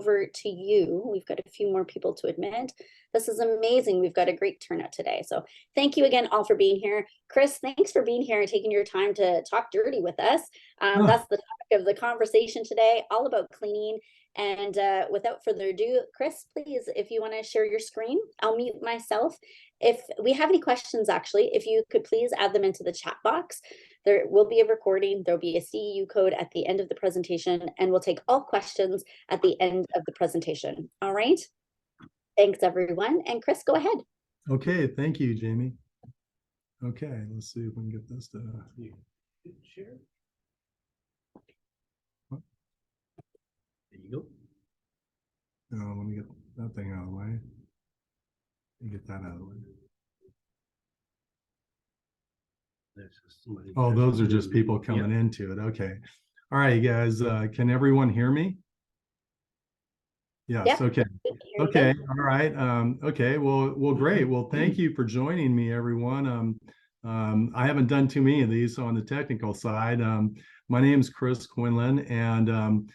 over to you. We've got a few more people to admit. This is amazing. We've got a great turnout today. So thank you again all for being here. Chris, thanks for being here and taking your time to talk dirty with us. That's the topic of the conversation today, all about cleaning. And without further ado, Chris, please, if you want to share your screen, I'll mute myself. If we have any questions, actually, if you could please add them into the chat box. There will be a recording. There'll be a CEU code at the end of the presentation, and we'll take all questions at the end of the presentation. All right. Thanks, everyone. And Chris, go ahead. Okay. Thank you, Jamie. Okay. Let's see if we can get this to share. There you go. Let me get that thing out of the way. Get that out of the way. Oh, those are just people coming into it. Okay. All right, guys. Can everyone hear me? Yes. Okay. Okay. All right. Okay. Well, great. Well, thank you for joining me, everyone. I haven't done too many of these, so on the technical side, my name is Chris Quinlan, and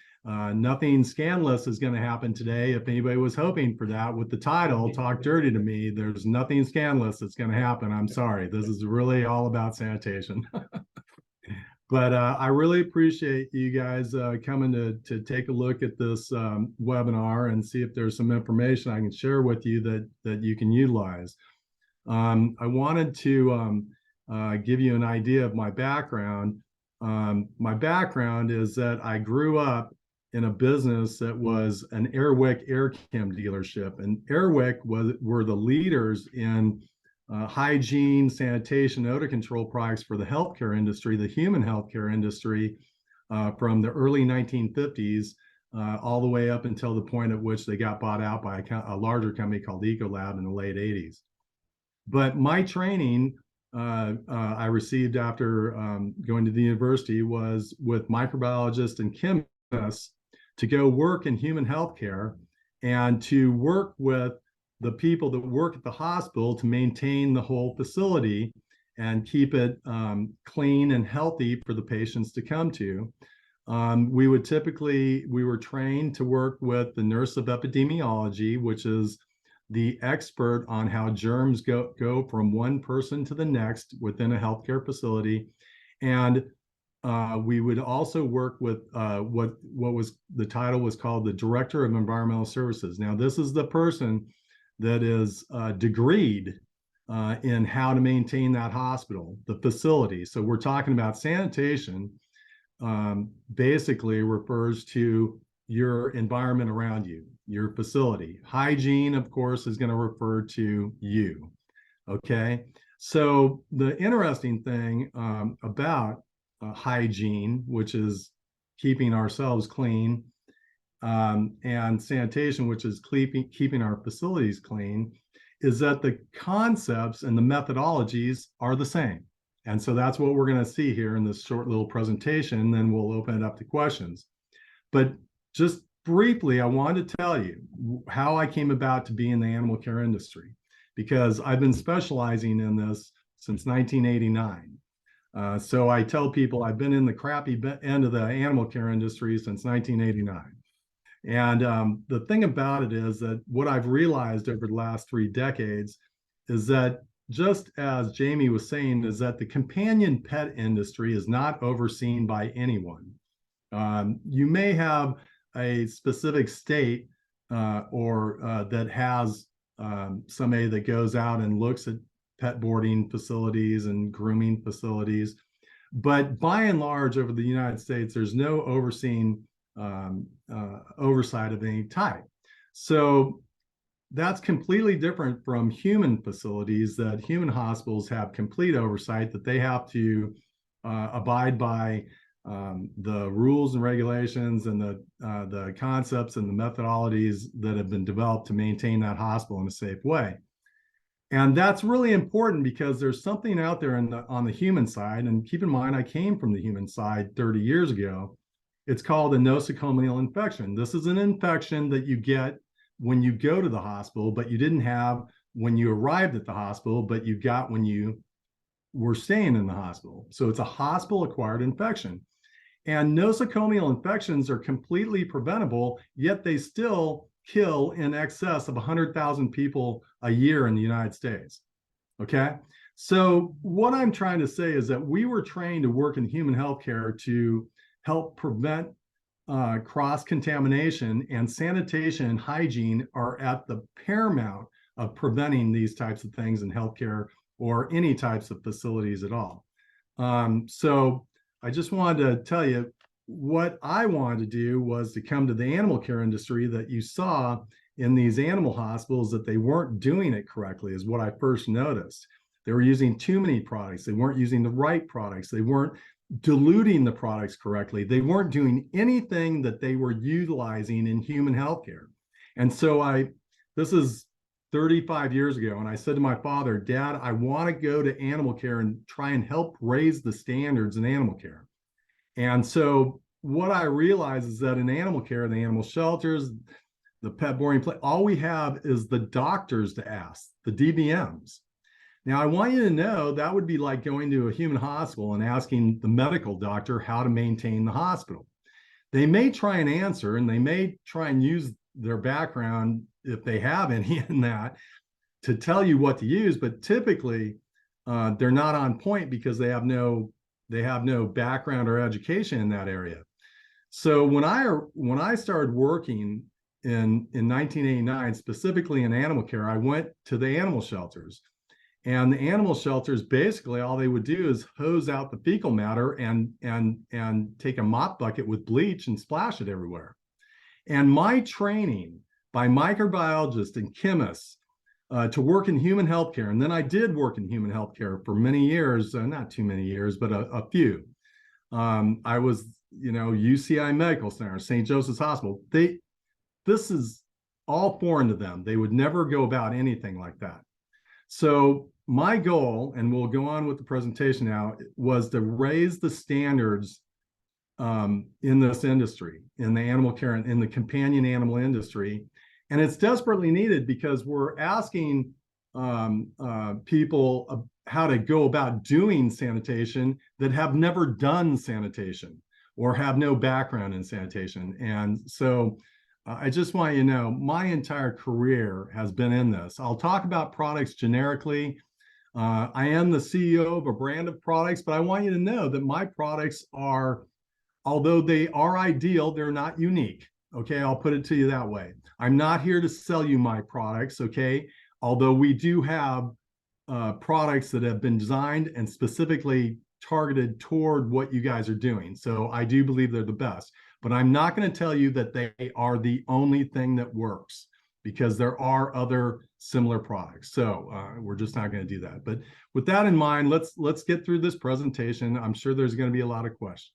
nothing scandalous is going to happen today. If anybody was hoping for that with the title, Talk Dirty to Me, there's nothing scandalous that's going to happen. I'm sorry. This is really all about sanitation. But I really appreciate you guys coming to take a look at this webinar and see if there's some information I can share with you that you can utilize. I wanted to give you an idea of my background. My background is that I grew up in a business that was an Airwick Air Chem dealership, and Airwick were the leaders in hygiene, sanitation, odor control products for the healthcare industry, the human healthcare industry, from the early 1950s all the way up until the point at which they got bought out by a larger company called Ecolab in the late 80s. But my training I received after going to the university was with microbiologists and chemists to go work in human healthcare and to work with the people that work at the hospital to maintain the whole facility and keep it clean and healthy for the patients to come to. We were trained to work with the nurse of epidemiology, which is the expert on how germs go from one person to the next within a healthcare facility. And we would also work with what was the title was called the Director of Environmental Services. Now, this is the person that is degreed in how to maintain that hospital, the facility. So we're talking about sanitation, basically refers to your environment around you, your facility. Hygiene, of course, is going to refer to you. Okay. So the interesting thing about hygiene, which is keeping ourselves clean, and sanitation, which is keeping our facilities clean, is that the concepts and the methodologies are the same. And so that's what we're going to see here in this short little presentation. Then we'll open it up to questions. But just briefly, I wanted to tell you how I came about to be in the animal care industry, because I've been specializing in this since 1989. So I tell people I've been in the crappy end of the animal care industry since 1989. And the thing about it is that what I've realized over the last 3 decades is that, just as Jamie was saying, is that the companion pet industry is not overseen by anyone. You may have a specific state or that has somebody that goes out and looks at pet boarding facilities and grooming facilities. But by and large, over the United States, there's no overseeing oversight of any type. So that's completely different from human facilities, that human hospitals have complete oversight, that they have to abide by the rules and regulations and the concepts and the methodologies that have been developed to maintain that hospital in a safe way. And that's really important because there's something out there on the human side. And keep in mind, I came from the human side 30 years ago. It's called a nosocomial infection. This is an infection that you get when you go to the hospital, but you didn't have when you arrived at the hospital, but you got when you were staying in the hospital. So it's a hospital-acquired infection. And nosocomial infections are completely preventable, yet they still kill in excess of 100,000 people a year in the United States. Okay. So what I'm trying to say is that we were trained to work in human healthcare to help prevent cross-contamination, and sanitation and hygiene are at the paramount of preventing these types of things in healthcare or any types of facilities at all. So I just wanted to tell you what I wanted to do was to come to the animal care industry that you saw in these animal hospitals, that they weren't doing it correctly is what I first noticed. They were using too many products. They weren't using the right products. They weren't diluting the products correctly. They weren't doing anything that they were utilizing in human healthcare. And so this is 35 years ago, and I said to my father, Dad, I want to go to animal care and try and help raise the standards in animal care. And so what I realized is that in animal care, the animal shelters, the pet boarding place, all we have is the doctors to ask, the DVMs. Now, I want you to know that would be like going to a human hospital and asking the medical doctor how to maintain the hospital. They may try and answer, and they may try and use their background, if they have any in that, to tell you what to use, but typically they're not on point because they have no background or education in that area. So when I started working in 1989, specifically in animal care, I went to the animal shelters. And the animal shelters, basically all they would do is hose out the fecal matter and take a mop bucket with bleach and splash it everywhere. And my training by microbiologists and chemists to work in human healthcare, and then I did work in human healthcare for many years, not too many years, but a few. I was, UCI Medical Center, St. Joseph's Hospital. This is all foreign to them. They would never go about anything like that. So my goal, and we'll go on with the presentation now, was to raise the standards in this industry, in the animal care and in the companion animal industry. And it's desperately needed because we're asking people how to go about doing sanitation that have never done sanitation or have no background in sanitation. And so I just want you to know my entire career has been in this. I'll talk about products generically. I am the CEO of a brand of products, but I want you to know that my products are, although they are ideal, they're not unique. Okay, I'll put it to you that way. I'm not here to sell you my products, okay? Although we do have products that have been designed and specifically targeted toward what you guys are doing. So I do believe they're the best. But I'm not going to tell you that they are the only thing that works, because there are other similar products. So we're just not going to do that. But with that in mind, let's get through this presentation. I'm sure there's going to be a lot of questions.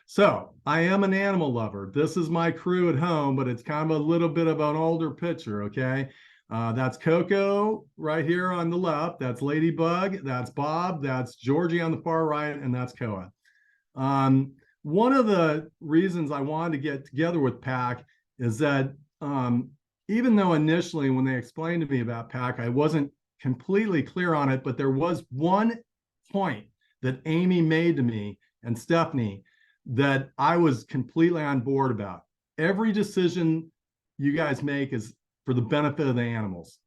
So I am an animal lover. This is my crew at home, but it's kind of a little bit of an older picture, okay? That's Coco right here on the left. That's Ladybug. That's Bob. That's Georgie on the far right. And that's Koa. One of the reasons I wanted to get together with PAC is that even though initially when they explained to me about PAC, I wasn't completely clear on it, but there was one point that Amy made to me and Stephanie that I was completely on board about. Every decision you guys make is for the benefit of the animals.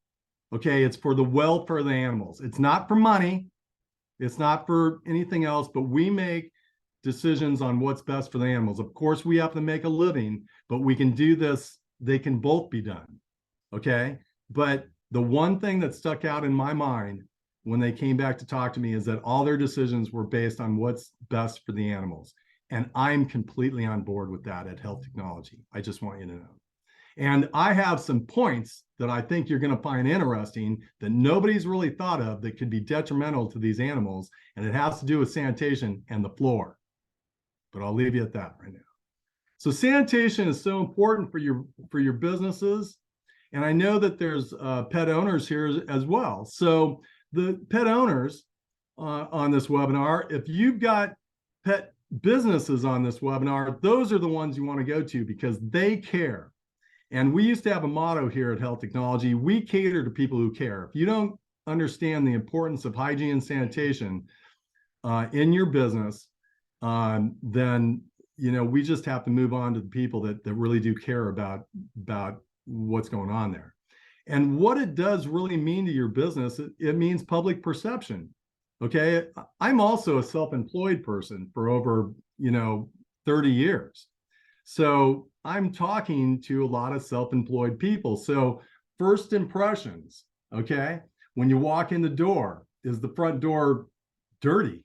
Okay, it's for the welfare of the animals. It's not for money. It's not for anything else, but we make decisions on what's best for the animals. Of course, we have to make a living, but we can do this. They can both be done. Okay. But the one thing that stuck out in my mind when they came back to talk to me is that all their decisions were based on what's best for the animals. And I'm completely on board with that at Health Technology. I just want you to know. And I have some points that I think you're going to find interesting that nobody's really thought of that could be detrimental to these animals. And it has to do with sanitation and the floor. But I'll leave you at that right now. So sanitation is so important for your businesses. And I know that there's pet owners here as well. So the pet owners on this webinar, if you've got pet businesses on this webinar, those are the ones you want to go to because they care. And we used to have a motto here at Health Technology: we cater to people who care. If you don't understand the importance of hygiene and sanitation in your business, then we just have to move on to the people that really do care about what's going on there. And what it does really mean to your business, it means public perception. Okay, I'm also a self-employed person for over 30 years. So I'm talking to a lot of self-employed people. So first impressions, okay, when you walk in the door, is the front door dirty?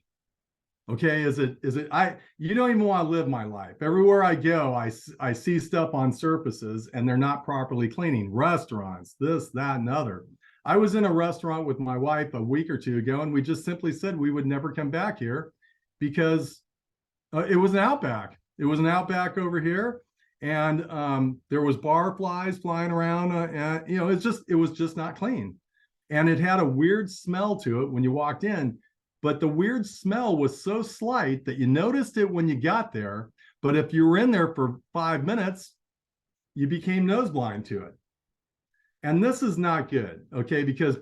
Okay, you don't even want to live my life. Everywhere I go, I see stuff on surfaces and they're not properly cleaning. Restaurants, this, that, and other. I was in a restaurant with my wife a week or two ago, and we just simply said we would never come back here because it was an Outback. It was an Outback over here, and there was bar flies flying around, and it was just not clean, and it had a weird smell to it when you walked in. But the weird smell was so slight that you noticed it when you got there. But if you were in there for 5 minutes, you became nose blind to it. And this is not good, okay? Because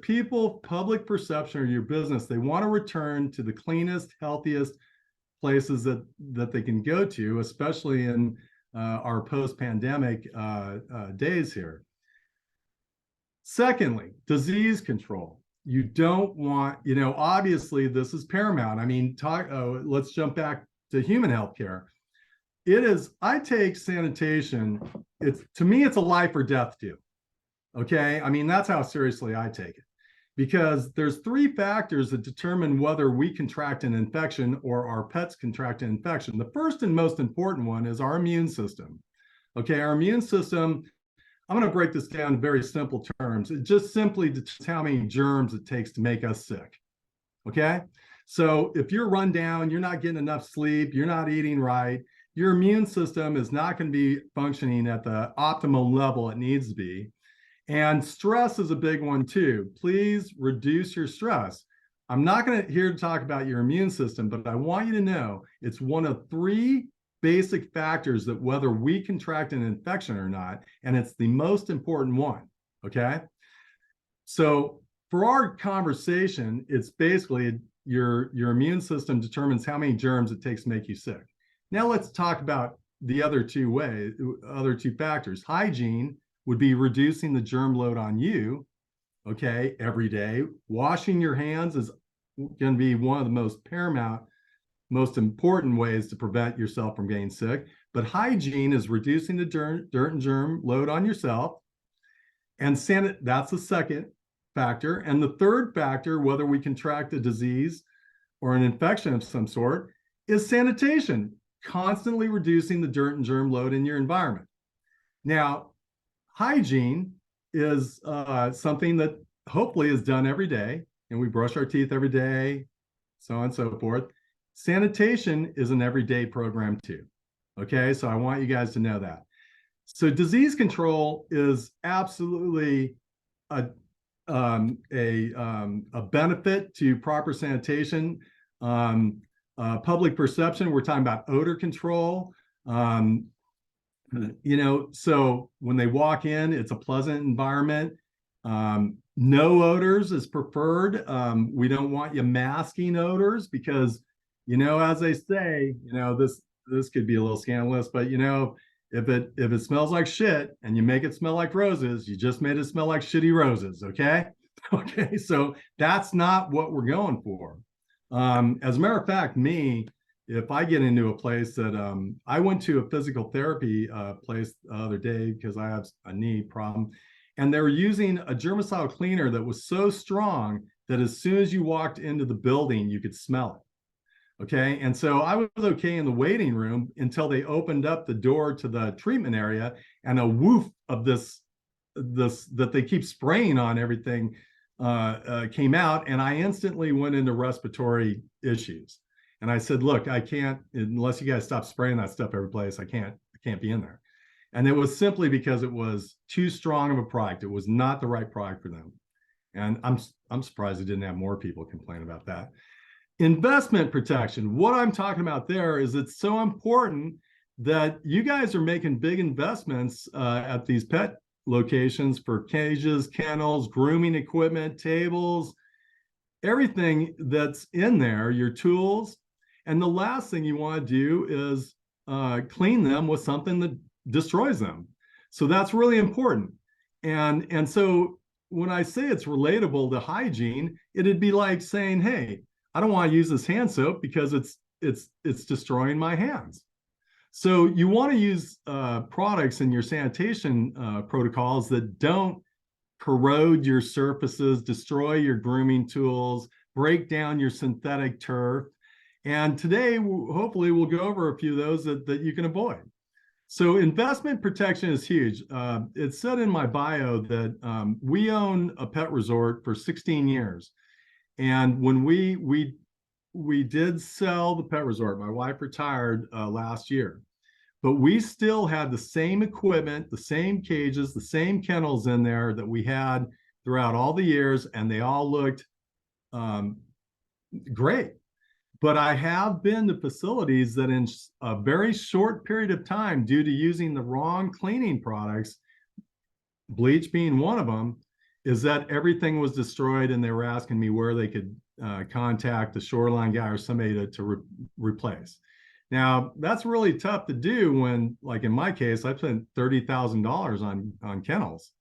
public perception of your business, they want to return to the cleanest, healthiest places that they can go to, especially in our post-pandemic days here. Secondly, disease control. You don't want, obviously this is paramount. I mean, let's jump back to human healthcare. I take sanitation, to me, it's a life or death deal. Okay. I mean, that's how seriously I take it, because there's 3 factors that determine whether we contract an infection or our pets contract an infection. The first and most important one is our immune system. Okay. Our immune system, I'm going to break this down in very simple terms. It just simply determines how many germs it takes to make us sick. Okay. So if you're run down, you're not getting enough sleep, you're not eating right, your immune system is not going to be functioning at the optimal level it needs to be. And stress is a big one too. Please reduce your stress. I'm not here to talk about your immune system, but I want you to know it's one of 3 basic factors that whether we contract an infection or not, and it's the most important one, okay? So for our conversation, it's basically your immune system determines how many germs it takes to make you sick. Now let's talk about the other 2 factors. Hygiene would be reducing the germ load on you, okay, every day. Washing your hands is going to be one of the most paramount, most important ways to prevent yourself from getting sick. But hygiene is reducing the dirt and germ load on yourself. And that's the second factor. And the third factor, whether we contract a disease or an infection of some sort, is sanitation, constantly reducing the dirt and germ load in your environment. Now, hygiene is something that hopefully is done every day, and we brush our teeth every day, so on and so forth. Sanitation is an everyday program too. Okay, so I want you guys to know that. So disease control is absolutely a benefit to proper sanitation. Public perception, we're talking about odor control. So when they walk in, it's a pleasant environment. No odors is preferred. We don't want you masking odors because, as they say, this could be a little scandalous, but if it smells like shit and you make it smell like roses, you just made it smell like shitty roses. Okay. Okay. So that's not what we're going for. As a matter of fact, if I get into a place that I went to a physical therapy place the other day because I have a knee problem, and they were using a germicidal cleaner that was so strong that as soon as you walked into the building, you could smell it. Okay. And so I was okay in the waiting room until they opened up the door to the treatment area, and a woof of this that they keep spraying on everything came out, and I instantly went into respiratory issues. And I said, look, I can't, unless you guys stop spraying that stuff every place, I can't be in there. And it was simply because it was too strong of a product. It was not the right product for them. And I'm surprised it didn't have more people complain about that. Investment protection. What I'm talking about there is it's so important that you guys are making big investments at these pet locations for cages, kennels, grooming equipment, tables, everything that's in there, your tools. And the last thing you want to do is clean them with something that destroys them. So that's really important. And so when I say it's relatable to hygiene, it'd be like saying, hey, I don't want to use this hand soap because it's destroying my hands. So you want to use products in your sanitation protocols that don't corrode your surfaces, destroy your grooming tools, break down your synthetic turf. And today, hopefully, we'll go over a few of those that you can avoid. So investment protection is huge. It said in my bio that we own a pet resort for 16 years. And when we did sell the pet resort, my wife retired last year, but we still had the same equipment, the same cages, the same kennels in there that we had throughout all the years, and they all looked great. But I have been to facilities that in a very short period of time, due to using the wrong cleaning products, bleach being one of them, is that everything was destroyed, and they were asking me where they could contact the shoreline guy or somebody to replace. Now, that's really tough to do when, like in my case, I spent $30,000 on kennels.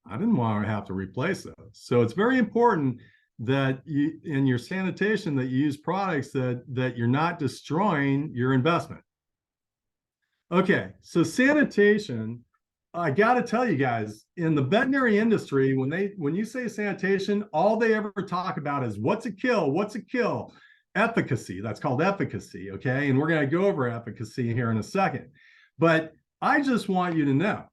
I didn't want to have to replace those. So it's very important that you, in your sanitation, that you use products that you're not destroying your investment. Okay, so sanitation, I got to tell you guys, in the veterinary industry, when you say sanitation, all they ever talk about is what's a kill, what's a kill, efficacy. That's called efficacy, okay? And we're going to go over efficacy here in a second. But I just want you to know,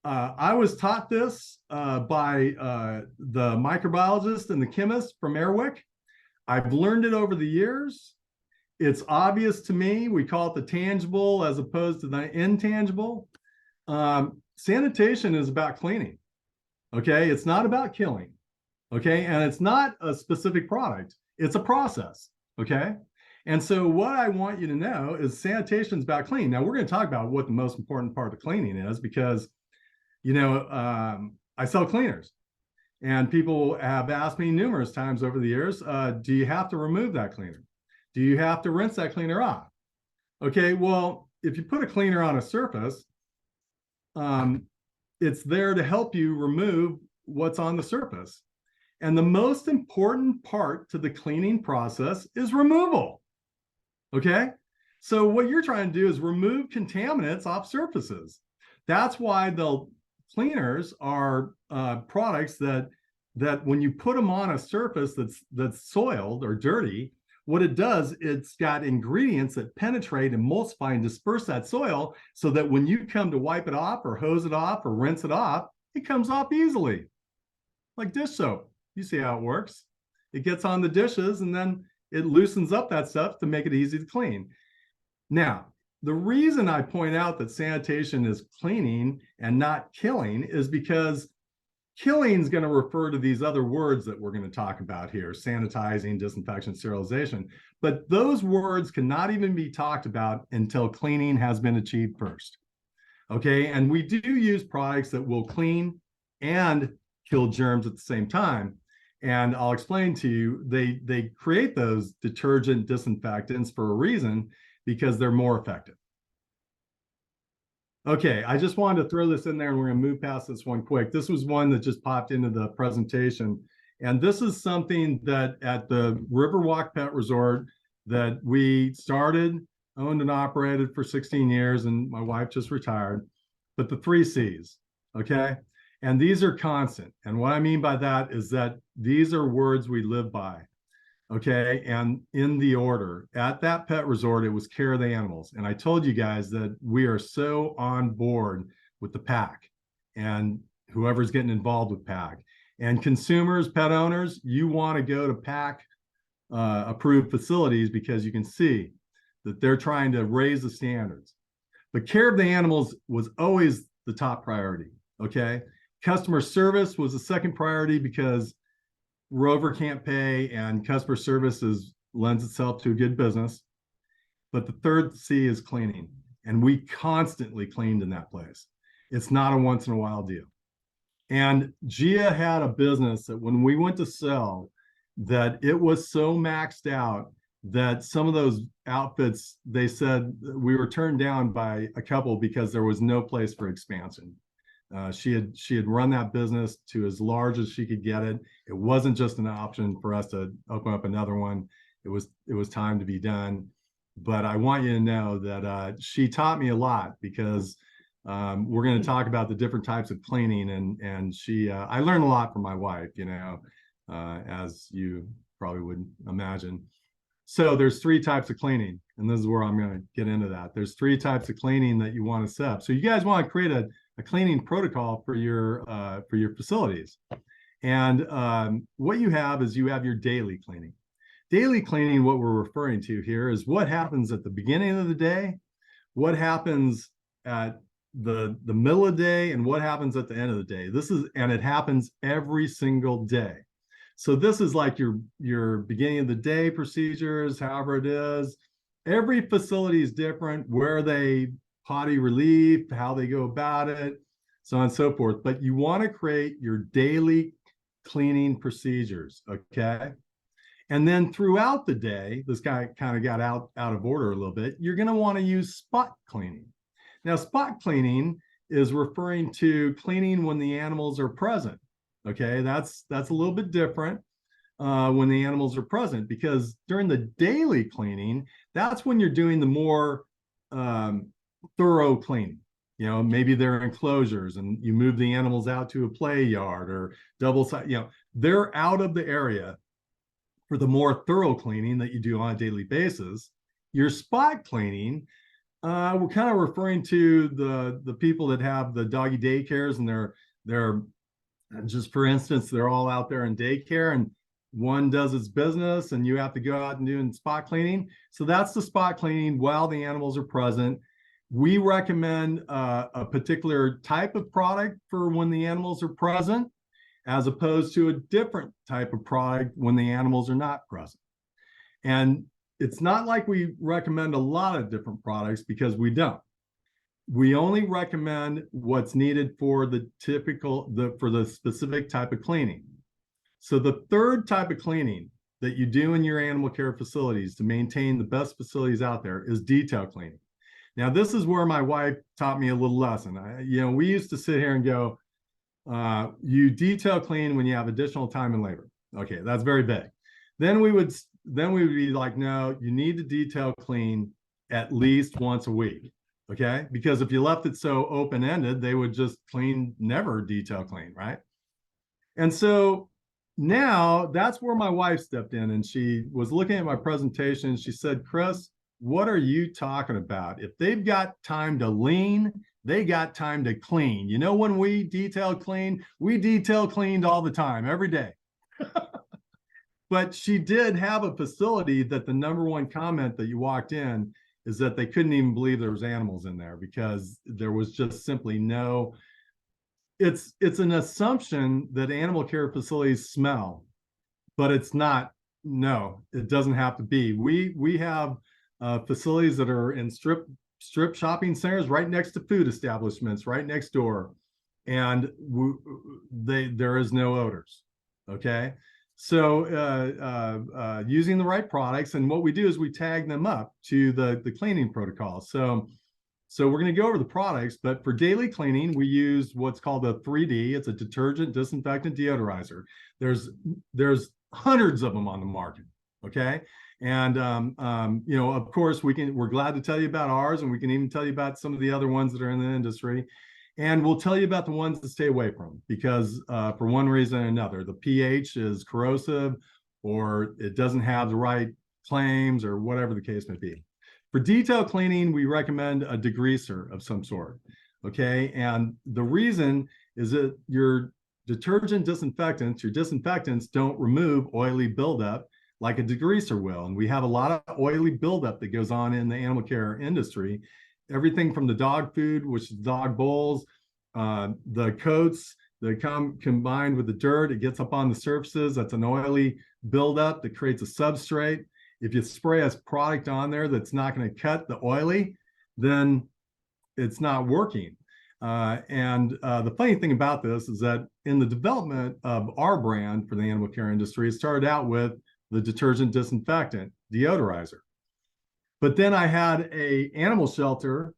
I was taught this by the microbiologist and the chemist from Airwick. I've learned it over the years. It's obvious to me. We call it the tangible as opposed to the intangible. Sanitation is about cleaning, okay? It's not about killing, okay? And it's not a specific product. It's a process, okay? And so what I want you to know is sanitation is about cleaning. Now, we're going to talk about what the most important part of cleaning is because, you know, I sell cleaners. And people have asked me numerous times over the years, do you have to remove that cleaner? Do you have to rinse that cleaner off? Okay, well, if you put a cleaner on a surface, it's there to help you remove what's on the surface. And the most important part to the cleaning process is removal. Okay, so what you're trying to do is remove contaminants off surfaces. That's why the cleaners are products that when you put them on a surface that's soiled or dirty, what it does, it's got ingredients that penetrate, emulsify, and disperse that soil so that when you come to wipe it off or hose it off or rinse it off, it comes off easily. Like dish soap. You see how it works. It gets on the dishes and then it loosens up that stuff to make it easy to clean. Now, the reason I point out that sanitation is cleaning and not killing is because killing is going to refer to these other words that we're going to talk about here: sanitizing, disinfection, sterilization. But those words cannot even be talked about until cleaning has been achieved first. Okay, and we do use products that will clean and kill germs at the same time. And I'll explain to you, they create those detergent disinfectants for a reason, because they're more effective. Okay, I just wanted to throw this in there and we're going to move past this one quick. This was one that just popped into the presentation. And this is something that at the Riverwalk Pet Resort that we started, owned and operated for 16 years, and my wife just retired. But the 3 C's, okay? And these are constant. And what I mean by that is that these are words we live by. Okay, and in the order, at that pet resort, it was care of the animals. And I told you guys that we are so on board with the PAC and whoever's getting involved with PAC. And consumers, pet owners, you want to go to PAC approved facilities because you can see that they're trying to raise the standards. But care of the animals was always the top priority, okay? Customer service was the second priority because Rover can't pay and customer service lends itself to a good business. But the 3rd C is cleaning. And we constantly cleaned in that place. It's not a once in a while deal. And Gia had a business that when we went to sell, that it was so maxed out that some of those outfits, they said we were turned down by a couple because there was no place for expansion. She had run that business to as large as she could get it. It wasn't just an option for us to open up another one. It was time to be done. But I want you to know that she taught me a lot, because we're going to talk about the different types of cleaning, and she I learned a lot from my wife, as you probably would imagine. So there's 3 types of cleaning, and this is where I'm going to get into that. There's 3 types of cleaning that you want to set up. So you guys want to create a cleaning protocol for your facilities. And what you have is you have your daily cleaning. Daily cleaning, what we're referring to here, is what happens at the beginning of the day, what happens at the middle of the day, and what happens at the end of the day. And it happens every single day. So this is like your beginning of the day procedures, however it is. Every facility is different, where they potty relief, how they go about it, so on and so forth. But you want to create your daily cleaning procedures, okay? And then throughout the day, this guy kind of got out of order a little bit. You're going to want to use spot cleaning. Now, spot cleaning is referring to cleaning when the animals are present. Okay, that's a little bit different when the animals are present, because during the daily cleaning, that's when you're doing the more thorough cleaning. Maybe they're enclosures and you move the animals out to a play yard or double side, they're out of the area for the more thorough cleaning that you do on a daily basis. Your spot cleaning, we're kind of referring to the people that have the doggy daycares, and they're just, for instance, they're all out there in daycare, and one does its business and you have to go out and do spot cleaning. So that's the spot cleaning while the animals are present. We recommend a particular type of product for when the animals are present, as opposed to a different type of product when the animals are not present. And it's not like we recommend a lot of different products, because we don't. We only recommend what's needed for the specific type of cleaning. So the third type of cleaning that you do in your animal care facilities to maintain the best facilities out there is detail cleaning. Now, this is where my wife taught me a little lesson. We used to sit here and go, you detail clean when you have additional time and labor. Okay, that's very big. Then we would be like, no, you need to detail clean at least once a week. Okay, because if you left it so open-ended, they would just never detail clean, right? And so now that's where my wife stepped in, and she was looking at my presentation. She said, Chris, what are you talking about? If they've got time to lean, they got time to clean. When we detail clean, we detail cleaned all the time, every day. But she did have a facility that the number one comment that you walked in is that they couldn't even believe there was animals in there, because there was just simply no. It's an assumption that animal care facilities smell, but it's not. No, it doesn't have to be. We have facilities that are in strip shopping centers right next to food establishments, right next door, and there is no odors. Okay. So using the right products, and what we do is we tag them up to the cleaning protocol. So we're going to go over the products, but for daily cleaning, we use what's called a 3D. It's a detergent, disinfectant, deodorizer. There's hundreds of them on the market. Okay. And of course, we're glad to tell you about ours, and we can even tell you about some of the other ones that are in the industry. And we'll tell you about the ones to stay away from, because for one reason or another, the pH is corrosive, or it doesn't have the right claims, or whatever the case may be. For detail cleaning, we recommend a degreaser of some sort. Okay. And the reason is that your disinfectants don't remove oily buildup like a degreaser will. And we have a lot of oily buildup that goes on in the animal care industry. Everything from the dog food, which is dog bowls, the coats that combined with the dirt, it gets up on the surfaces. That's an oily buildup that creates a substrate. If you spray a product on there that's not going to cut the oily, then it's not working. The funny thing about this is that in the development of our brand for the animal care industry, it started out with the detergent disinfectant deodorizer. But then I had a animal shelter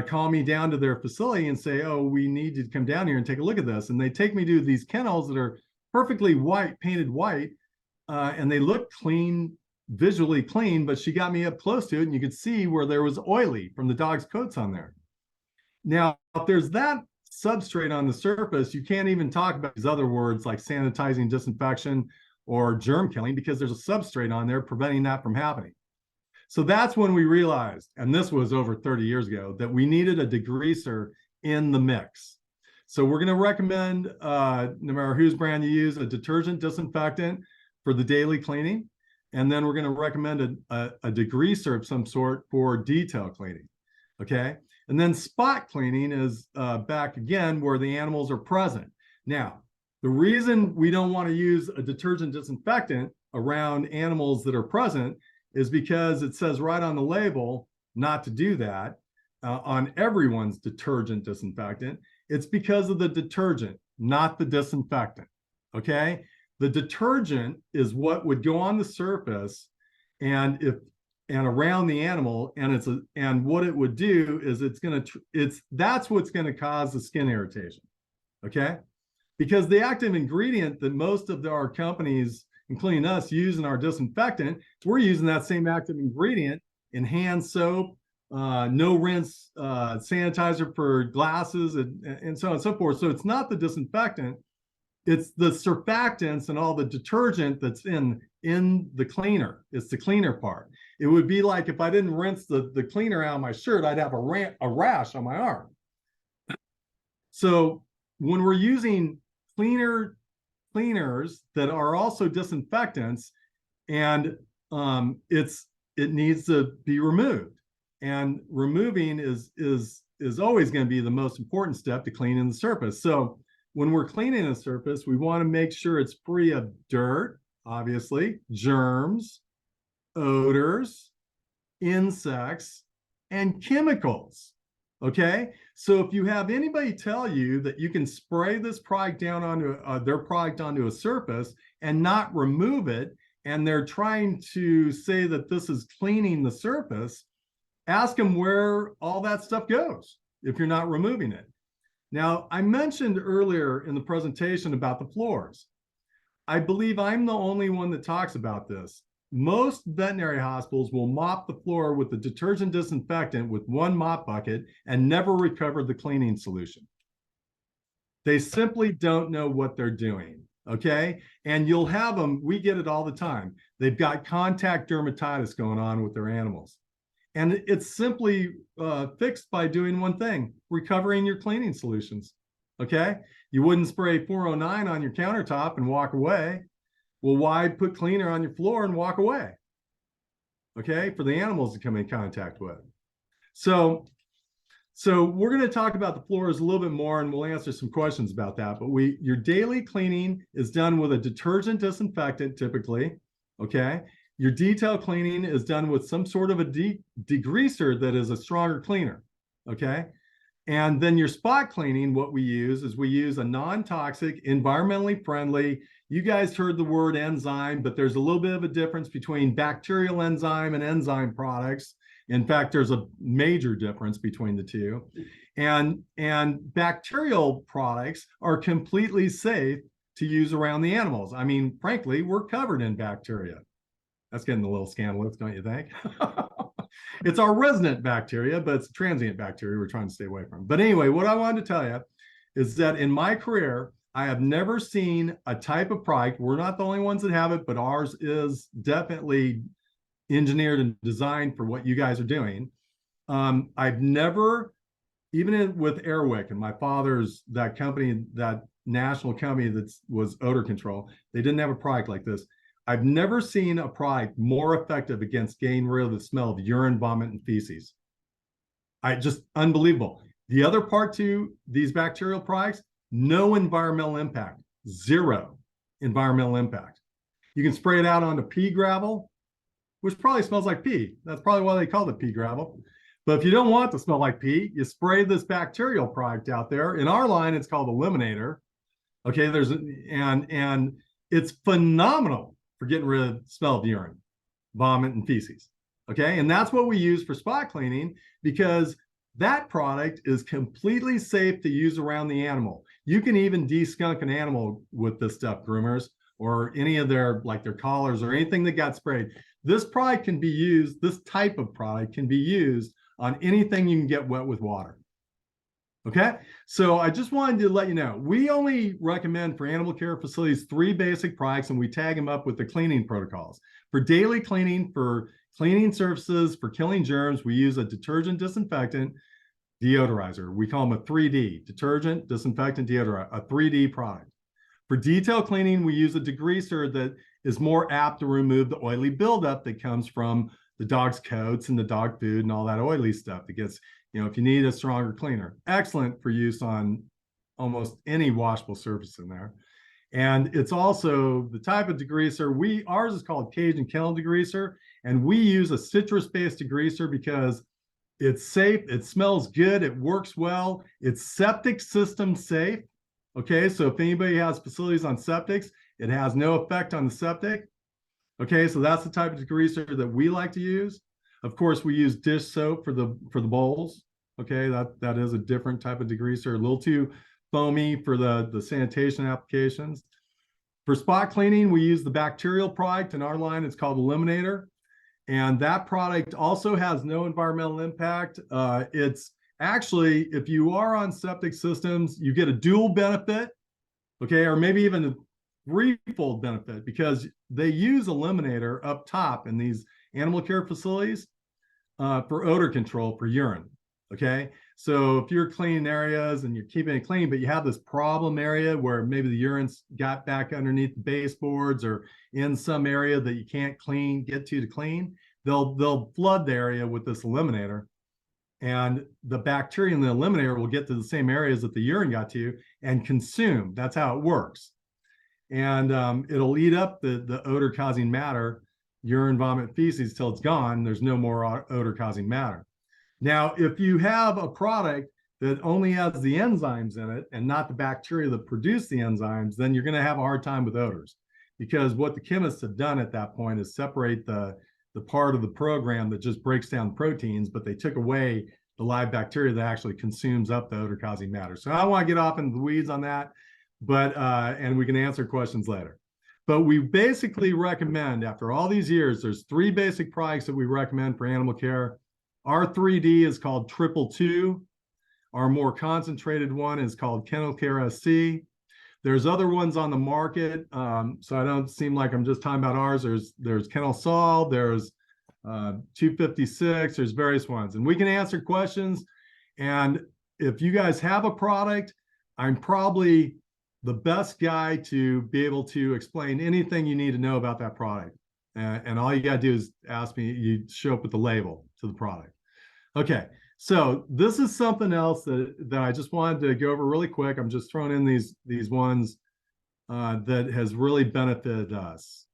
call me down to their facility and say, oh, we need to come down here and take a look at this. And they take me to these kennels that are perfectly white, painted white, and they look clean, visually clean, but she got me up close to it and you could see where there was oily from the dog's coats on there. Now, if there's that substrate on the surface, you can't even talk about these other words like sanitizing, disinfection, or germ killing, because there's a substrate on there preventing that from happening. So that's when we realized, and this was over 30 years ago, that we needed a degreaser in the mix. So we're going to recommend, no matter whose brand you use, a detergent disinfectant for the daily cleaning. And then we're going to recommend a degreaser of some sort for detail cleaning. Okay. And then spot cleaning is back again where the animals are present. Now, the reason we don't want to use a detergent disinfectant around animals that are present is because it says right on the label not to do that on everyone's detergent disinfectant. It's because of the detergent, not the disinfectant. Okay. The detergent is what would go on the surface and around the animal, and what it would do is that's what's going to cause the skin irritation. Okay. Because the active ingredient that most of our companies, including us, use in our disinfectant, we're using that same active ingredient in hand soap, no rinse sanitizer for glasses, and so on and so forth. So it's not the disinfectant, it's the surfactants and all the detergent that's in the cleaner. It's the cleaner part. It would be like if I didn't rinse the cleaner out of my shirt, I'd have a rash on my arm. So when we're using cleaners that are also disinfectants, and it needs to be removed, and removing is always going to be the most important step to cleaning the surface. So when we're cleaning a surface, we want to make sure it's free of dirt, obviously, germs, odors, insects, and chemicals. Okay, so if you have anybody tell you that you can spray this product down onto their product onto a surface and not remove it, and they're trying to say that this is cleaning the surface, ask them where all that stuff goes if you're not removing it. Now, I mentioned earlier in the presentation about the floors. I believe I'm the only one that talks about this. Most veterinary hospitals will mop the floor with the detergent disinfectant with one mop bucket and never recover the cleaning solution. They simply don't know what they're doing, okay? And you'll have them, we get it all the time. They've got contact dermatitis going on with their animals. And it's simply fixed by doing one thing, recovering your cleaning solutions, okay? You wouldn't spray 409 on your countertop and walk away. Well, why put cleaner on your floor and walk away? Okay, for the animals to come in contact with. So we're going to talk about the floors a little bit more, and we'll answer some questions about that. But your daily cleaning is done with a detergent disinfectant typically, okay? Your detail cleaning is done with some sort of a degreaser that is a stronger cleaner, okay? And then your spot cleaning, what we use a non-toxic, environmentally friendly, you guys heard the word enzyme, but there's a little bit of a difference between bacterial enzyme and enzyme products. In fact, there's a major difference between the two. And bacterial products are completely safe to use around the animals. I mean, frankly, we're covered in bacteria. That's getting a little scandalous, don't you think? It's our resident bacteria, but it's transient bacteria we're trying to stay away from. But anyway, what I wanted to tell you is that in my career, I have never seen a type of product. We're not the only ones that have it, but ours is definitely engineered and designed for what you guys are doing. I've never, even with Airwick and my father's, that company, that national company that was odor control, they didn't have a product like this. I've never seen a product more effective against getting rid of the smell of urine, vomit, and feces. Just unbelievable. The other part to these bacterial products, no environmental impact, zero environmental impact. You can spray it out onto pea gravel, which probably smells like pea. That's probably why they call it pea gravel. But if you don't want it to smell like pea, you spray this bacterial product out there. In our line, it's called Eliminator. Okay, and it's phenomenal for getting rid of the smell of urine, vomit, and feces. Okay, and that's what we use for spot cleaning, because that product is completely safe to use around the animal. You can even de-skunk an animal with this stuff, groomers, or any of their, like their collars or anything that got sprayed. This product can be used, this type of product can be used on anything you can get wet with water. Okay, so I just wanted to let you know, we only recommend for animal care facilities 3 basic products, and we tag them up with the cleaning protocols. For daily cleaning, for cleaning surfaces, for killing germs, we use a detergent, disinfectant, deodorizer. We call them a 3D, detergent, disinfectant, deodorizer, a 3D product. For detail cleaning, we use a degreaser that is more apt to remove the oily buildup that comes from the dog's coats and the dog food and all that oily stuff that gets, if you need a stronger cleaner. Excellent for use on almost any washable surface in there. And it's also the type of degreaser, ours is called cage and kennel degreaser, and we use a citrus-based degreaser because it's safe, it smells good, it works well, it's septic system safe. Okay, so if anybody has facilities on septics, it has no effect on the septic. Okay, so that's the type of degreaser that we like to use. Of course, we use dish soap for the bowls. Okay, that is a different type of degreaser, a little too foamy for the sanitation applications. For spot cleaning, we use the bacterial product. In our line, it's called Eliminator. And that product also has no environmental impact. It's actually, if you are on septic systems, you get a dual benefit, okay, or maybe even a threefold benefit, because they use Eliminator up top in these animal care facilities for odor control for urine. Okay, so if you're cleaning areas and you're keeping it clean, but you have this problem area where maybe the urine's got back underneath the baseboards or in some area that you can't get to clean, they'll flood the area with this Eliminator, and the bacteria in the Eliminator will get to the same areas that the urine got to and consume. That's how it works. And it'll eat up the odor causing matter, urine, vomit, feces, till it's gone. There's no more odor causing matter. Now, if you have a product that only has the enzymes in it and not the bacteria that produce the enzymes, then you're going to have a hard time with odors, because what the chemists have done at that point is separate the part of the program that just breaks down proteins, but they took away the live bacteria that actually consumes up the odor causing matter. So I don't want to get off into the weeds on that, but and we can answer questions later. But we basically recommend, after all these years, there's 3 basic products that we recommend for animal care. Our 3D is called 222. Our more concentrated one is called Kennel Care SC. There's other ones on the market, so I don't seem like I'm just talking about ours. There's Kennel Sol, there's 256, there's various ones. And we can answer questions. And if you guys have a product, I'm probably the best guy to be able to explain anything you need to know about that product. And all you got to do is ask me, you show up with the label to the product. Okay, so this is something else that I just wanted to go over really quick. I'm just throwing in these ones that has really benefited us.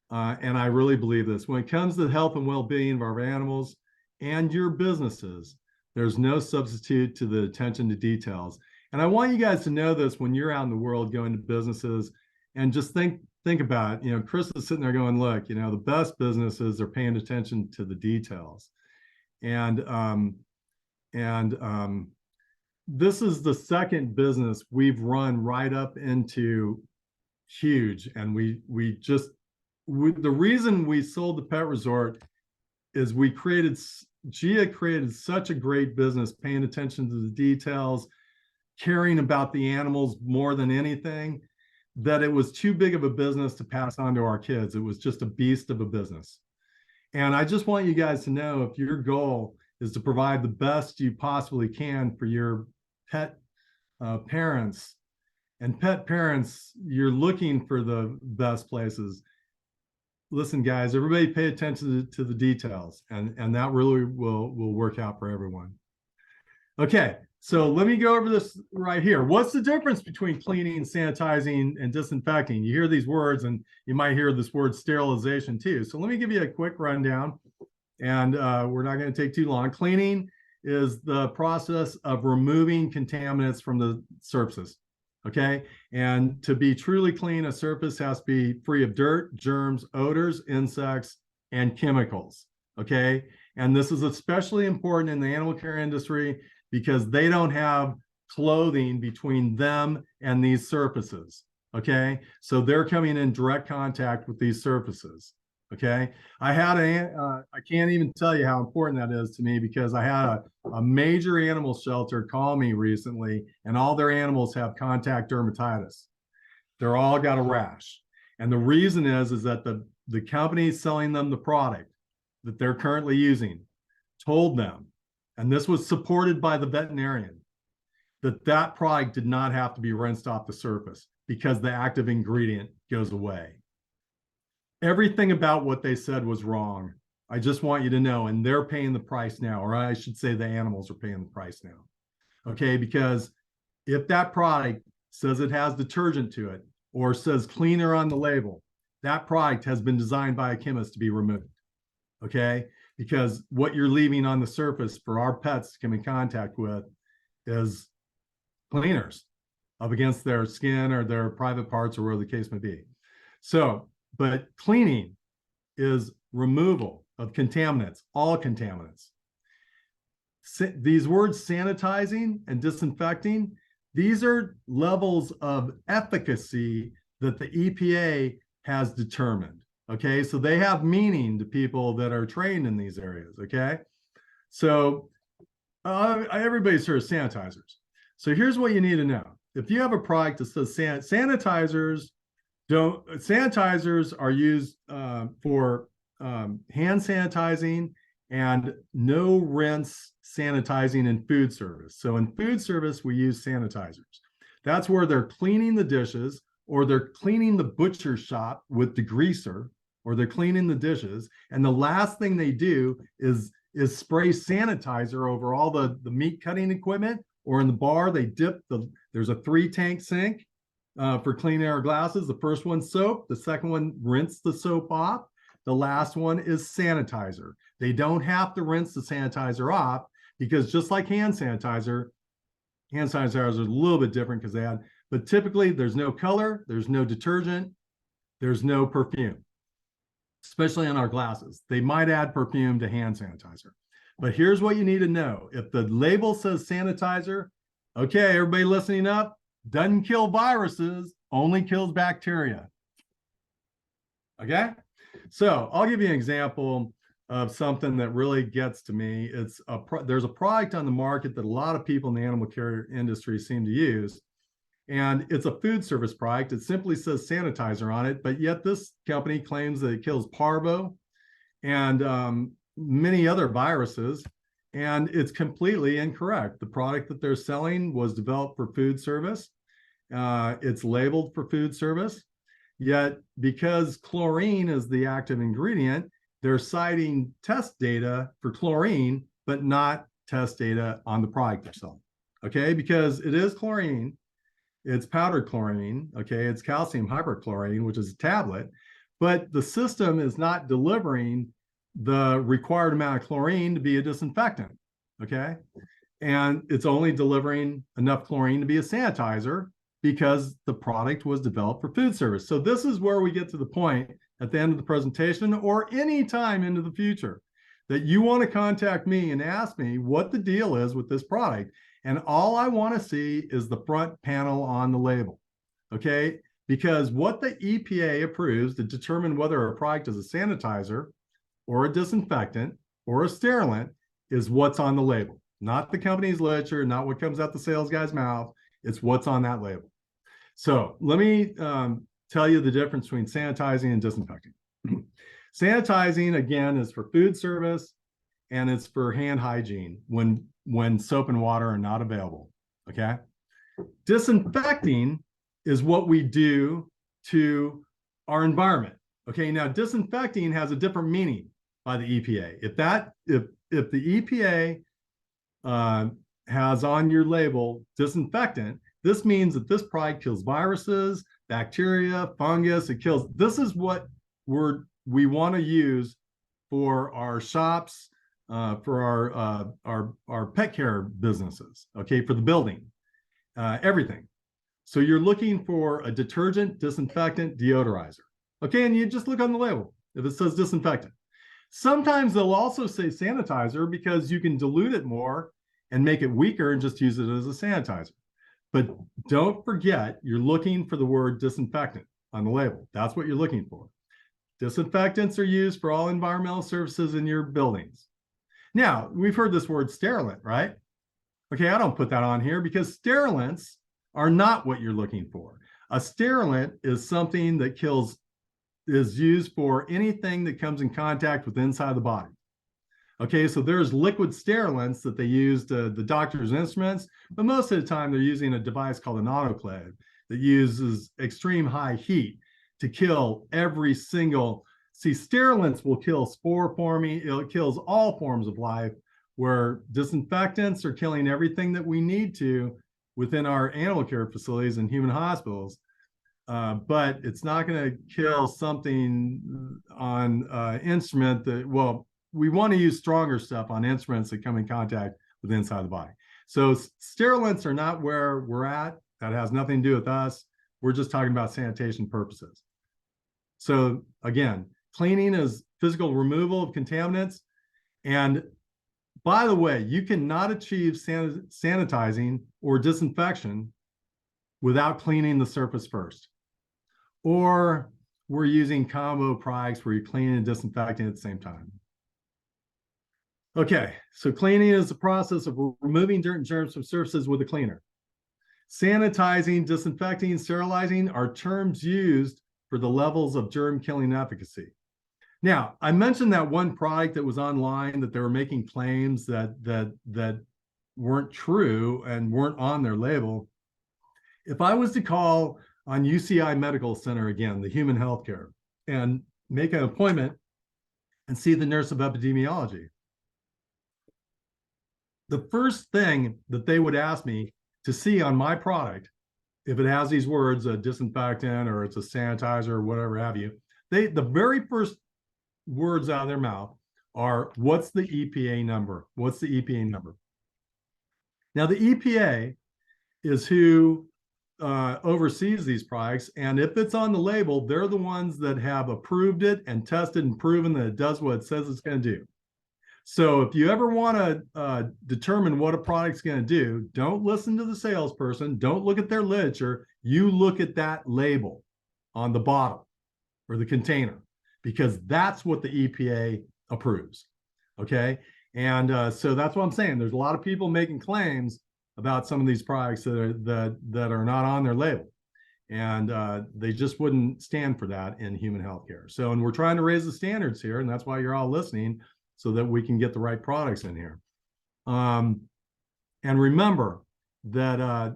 And I really believe this. When it comes to the health and well-being of our animals and your businesses, there's no substitute to the attention to details. And I want you guys to know this when you're out in the world going to businesses, and just think about it. Chris is sitting there going, look, the best businesses are paying attention to the details. And this is the second business we've run right up into huge. And the reason we sold the pet resort is Gia created such a great business, paying attention to the details, caring about the animals more than anything, that it was too big of a business to pass on to our kids. It was just a beast of a business. And I just want you guys to know, if your goal is to provide the best you possibly can for your pet parents, and pet parents, you're looking for the best places. Listen, guys, everybody pay attention to the details, and that really will work out for everyone. Okay, so let me go over this right here. What's the difference between cleaning, sanitizing, and disinfecting? You hear these words, and you might hear this word sterilization too. So let me give you a quick rundown, and we're not going to take too long. Cleaning is the process of removing contaminants from the surfaces. Okay. And to be truly clean, a surface has to be free of dirt, germs, odors, insects, and chemicals. Okay. And this is especially important in the animal care industry because they don't have clothing between them and these surfaces. Okay. So they're coming in direct contact with these surfaces. Okay. I can't even tell you how important that is to me because I had a major animal shelter call me recently, and all their animals have contact dermatitis. They're all got a rash. And the reason is that the company selling them the product that they're currently using told them, and this was supported by the veterinarian, that that product did not have to be rinsed off the surface because the active ingredient goes away. Everything about what they said was wrong. I just want you to know, and they're paying the price now, or I should say the animals are paying the price now. Okay, because if that product says it has detergent to it or says cleaner on the label, that product has been designed by a chemist to be removed. Okay, because what you're leaving on the surface for our pets to come in contact with is cleaners up against their skin or their private parts or whatever the case may be. So, but cleaning is removal of contaminants, all contaminants. These words sanitizing and disinfecting, these are levels of efficacy that the EPA has determined. Okay, so they have meaning to people that are trained in these areas. Okay, so everybody's heard of sanitizers. So here's what you need to know. If you have a product that says sanitizers are used for hand sanitizing and no rinse sanitizing in food service. So in food service, we use sanitizers. That's where they're cleaning the dishes, or they're cleaning the butcher shop with degreaser, or they're cleaning the dishes. And the last thing they do is spray sanitizer over all the meat cutting equipment, or in the bar, they dip there's a 3-tank sink for cleaning our glasses. The first one's soap. The second one, rinse the soap off. The last one is sanitizer. They don't have to rinse the sanitizer off because just like hand sanitizers are a little bit different because but typically there's no color, there's no detergent, there's no perfume, especially on our glasses. They might add perfume to hand sanitizer. But here's what you need to know. If the label says sanitizer, okay, everybody listening up, doesn't kill viruses, only kills bacteria. Okay? So I'll give you an example of something that really gets to me. There's a product on the market that a lot of people in the animal care industry seem to use, and it's a food service product. It simply says sanitizer on it, but yet this company claims that it kills parvo and many other viruses, and it's completely incorrect. The product that they're selling was developed for food service. It's labeled for food service, yet because chlorine is the active ingredient, they're citing test data for chlorine, but not test data on the product they're selling. Okay, because it is chlorine, it's powdered chlorine, okay, it's calcium hypochlorite, which is a tablet, but the system is not delivering the required amount of chlorine to be a disinfectant, okay? And it's only delivering enough chlorine to be a sanitizer because the product was developed for food service. So this is where we get to the point at the end of the presentation or any time into the future that you want to contact me and ask me what the deal is with this product. And all I want to see is the front panel on the label, okay? Because what the EPA approves to determine whether a product is a sanitizer or a disinfectant or a sterilant is what's on the label, not the company's literature, not what comes out the sales guy's mouth. It's what's on that label. So let me tell you the difference between sanitizing and disinfecting. Sanitizing, again, is for food service and it's for hand hygiene when soap and water are not available, okay? Disinfecting is what we do to our environment, okay? Now, disinfecting has a different meaning by the EPA. If the EPA has on your label disinfectant, this means that this product kills viruses, bacteria, fungus, it kills. This is what we want to use for our shops, for our pet care businesses, okay, for the building, everything. So you're looking for a detergent, disinfectant, deodorizer. Okay, and you just look on the label if it says disinfectant. Sometimes they'll also say sanitizer because you can dilute it more and make it weaker and just use it as a sanitizer. But don't forget, you're looking for the word disinfectant on the label. That's what you're looking for. Disinfectants are used for all environmental surfaces in your buildings. Now, we've heard this word sterilant, right? Okay, I don't put that on here because sterilants are not what you're looking for. A sterilant is something that is used for anything that comes in contact with inside the body. Okay, so there's liquid sterilants that they use to the doctor's instruments, but most of the time they're using a device called an autoclave that uses extreme high heat to kill every single. See, sterilants will kill spore forming, it kills all forms of life, where disinfectants are killing everything that we need to within our animal care facilities and human hospitals. But it's not going to kill something on instrument that, well, we want to use stronger stuff on instruments that come in contact with the inside of the body. So sterilants are not where we're at. That has nothing to do with us. We're just talking about sanitation purposes. So again, cleaning is physical removal of contaminants. And by the way, you cannot achieve sanitizing or disinfection without cleaning the surface first. Or we're using combo products where you're cleaning and disinfecting at the same time. Okay, so cleaning is the process of removing dirt and germs from surfaces with a cleaner. Sanitizing, disinfecting, sterilizing are terms used for the levels of germ killing efficacy. Now, I mentioned that one product that was online that they were making claims that weren't true and weren't on their label. If I was to call on UCI Medical Center again, the human healthcare, and make an appointment and see the nurse of epidemiology, the first thing that they would ask me to see on my product, if it has these words, a disinfectant or it's a sanitizer or whatever have you, the very first words out of their mouth are, what's the EPA number? What's the EPA number? Now, the EPA is who oversees these products. And if it's on the label, they're the ones that have approved it and tested and proven that it does what it says it's going to do. So if you ever want to determine what a product's going to do, don't listen to the salesperson. Don't look at their literature. You look at that label on the bottle or the container, because that's what the EPA approves. Okay. And so that's what I'm saying. There's a lot of people making claims about some of these products that are not on their label. And they just wouldn't stand for that in human healthcare. So, and we're trying to raise the standards here, and that's why you're all listening, so that we can get the right products in here. And remember that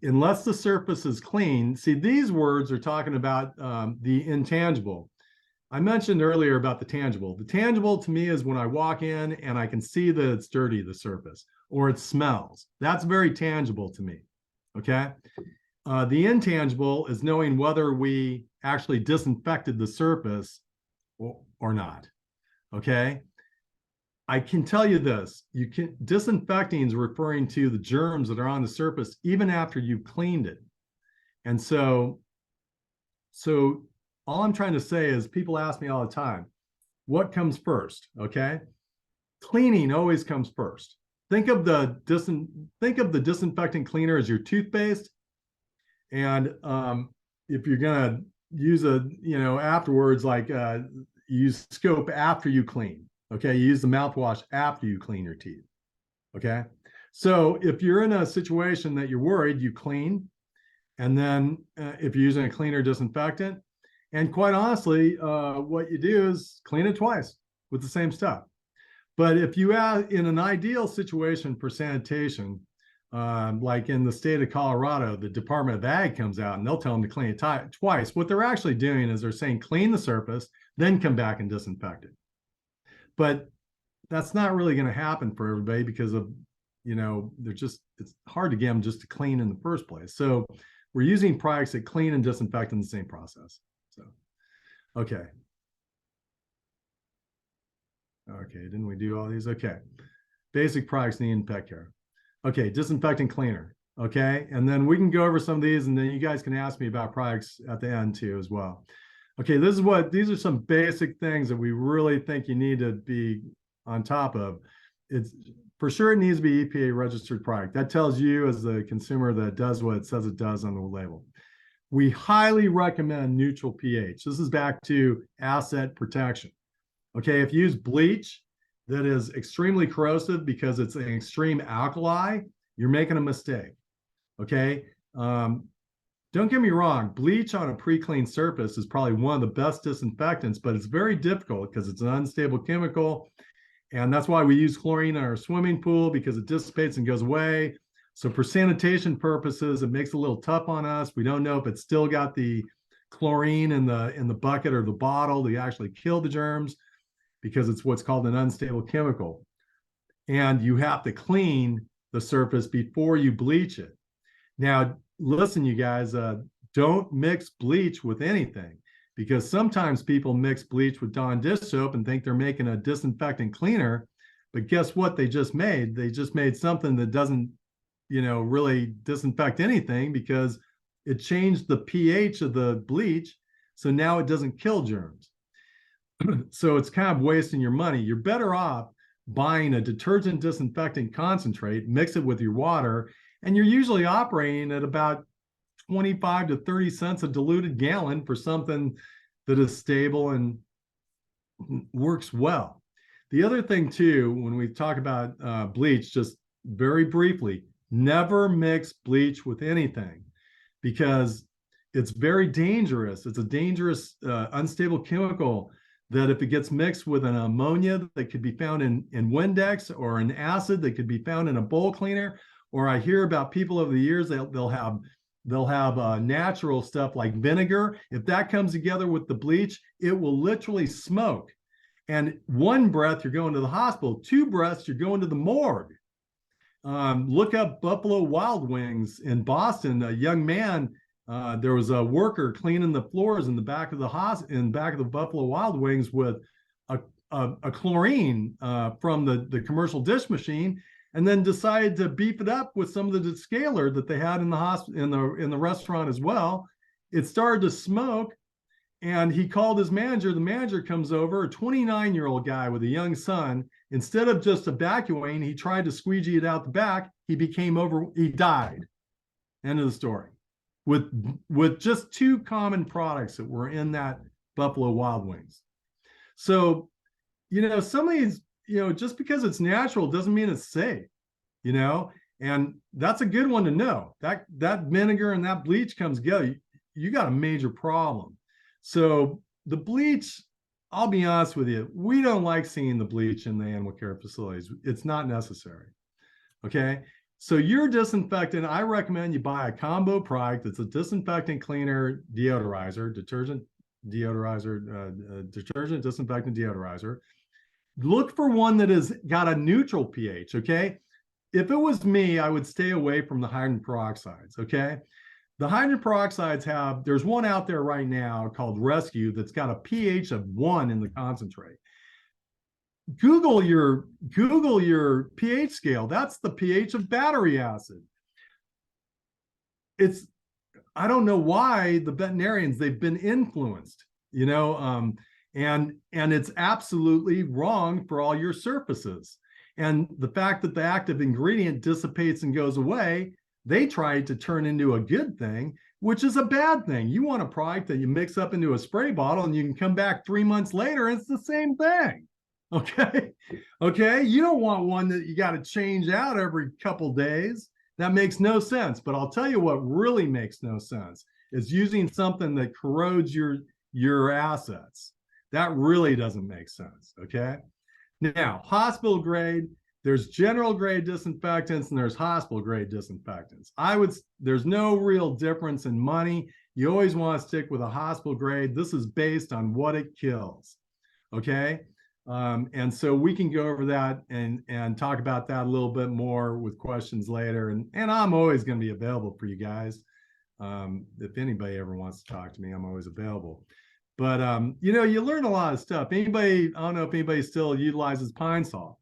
unless the surface is clean, see, these words are talking about the intangible. I mentioned earlier about the tangible. The tangible to me is when I walk in and I can see that it's dirty, the surface, or it smells. That's very tangible to me, okay? The intangible is knowing whether we actually disinfected the surface or not. Okay, I can tell you this, disinfecting is referring to the germs that are on the surface even after you've cleaned it. And so all I'm trying to say is, people ask me all the time, what comes first? Okay, cleaning always comes first. Think of the disinfectant cleaner as your toothpaste. And if you're gonna use afterwards, like use scope after you clean. Okay, you use the mouthwash after you clean your teeth. Okay, so if you're in a situation that you're worried, you clean, and then if you're using a cleaner disinfectant, and quite honestly, what you do is clean it twice with the same stuff. But if you add in an ideal situation for sanitation, like in the state of Colorado, the Department of Ag comes out and they'll tell them to clean it twice. What they're actually doing is they're saying clean the surface, then come back and disinfect it. But that's not really going to happen for everybody, because of, it's hard to get them just to clean in the first place. So we're using products that clean and disinfect in the same process. So, okay. Okay, didn't we do all these? Okay. Basic products needed in pet care. Okay, disinfectant cleaner. Okay. And then we can go over some of these, and then you guys can ask me about products at the end too as well. Okay, these are some basic things that we really think you need to be on top of. It's for sure it needs to be EPA registered product. That tells you as the consumer that it does what it says it does on the label. We highly recommend neutral pH. This is back to asset protection. Okay, if you use bleach that is extremely corrosive because it's an extreme alkali, you're making a mistake. Okay. Don't get me wrong, bleach on a pre-clean surface is probably one of the best disinfectants, but it's very difficult because it's an unstable chemical. And that's why we use chlorine in our swimming pool, because it dissipates and goes away. So for sanitation purposes, it makes it a little tough on us. We don't know if it's still got the chlorine in the bucket or the bottle to actually kill the germs, because it's what's called an unstable chemical. And you have to clean the surface before you bleach it. Now, listen, you guys, don't mix bleach with anything, because sometimes people mix bleach with Dawn dish soap and think they're making a disinfectant cleaner. But guess what they just made? They just made something that doesn't, really disinfect anything, because it changed the pH of the bleach. So now it doesn't kill germs. So it's kind of wasting your money. You're better off buying a detergent disinfectant concentrate, mix it with your water, and you're usually operating at about 25 to 30 cents a diluted gallon for something that is stable and works well. The other thing too, when we talk about bleach, just very briefly, never mix bleach with anything, because it's very dangerous. It's a dangerous, unstable chemical that if it gets mixed with an ammonia that could be found in Windex, or an acid that could be found in a bowl cleaner, or I hear about people over the years that they'll have natural stuff like vinegar. If that comes together with the bleach, it will literally smoke. And one breath, you're going to the hospital. Two breaths, you're going to the morgue. Look up Buffalo Wild Wings in Boston. A young man, there was a worker cleaning the floors in the back of the Buffalo Wild Wings with a chlorine from the commercial dish machine, and then decided to beef it up with some of the descaler that they had in the restaurant as well. It started to smoke, and he called his manager. The manager comes over, a 29-year-old guy with a young son. Instead of just evacuating, he tried to squeegee it out the back. He died. End of the story. With just two common products that were in that Buffalo Wild Wings. So, some of these, just because it's natural doesn't mean it's safe, and that's a good one to know. That vinegar and that bleach comes together, you got a major problem. So the bleach, I'll be honest with you, we don't like seeing the bleach in the animal care facilities. It's not necessary. Okay. So your disinfectant, I recommend you buy a combo product that's a disinfectant cleaner deodorizer, detergent disinfectant deodorizer. Look for one that has got a neutral pH, okay? If it was me, I would stay away from the hydrogen peroxides, okay? The hydrogen peroxides there's one out there right now called Rescue that's got a pH of 1 in the concentrate. Google your pH scale. That's the pH of battery acid. I don't know why the veterinarians, they've been influenced, and it's absolutely wrong for all your surfaces. And the fact that the active ingredient dissipates and goes away, they tried to turn into a good thing, which is a bad thing. You want a product that you mix up into a spray bottle and you can come back 3 months later and it's the same thing. Okay. You don't want one that you got to change out every couple days. That makes no sense. But I'll tell you what really makes no sense is using something that corrodes your assets. That really doesn't make sense. Okay. Now, hospital grade, there's general grade disinfectants and there's hospital grade disinfectants. There's no real difference in money. You always want to stick with a hospital grade. This is based on what it kills. Okay. And so we can go over that and talk about that a little bit more with questions later. And I'm always going to be available for you guys. If anybody ever wants to talk to me, I'm always available. But, you learn a lot of stuff. I don't know if anybody still utilizes Pine Sol.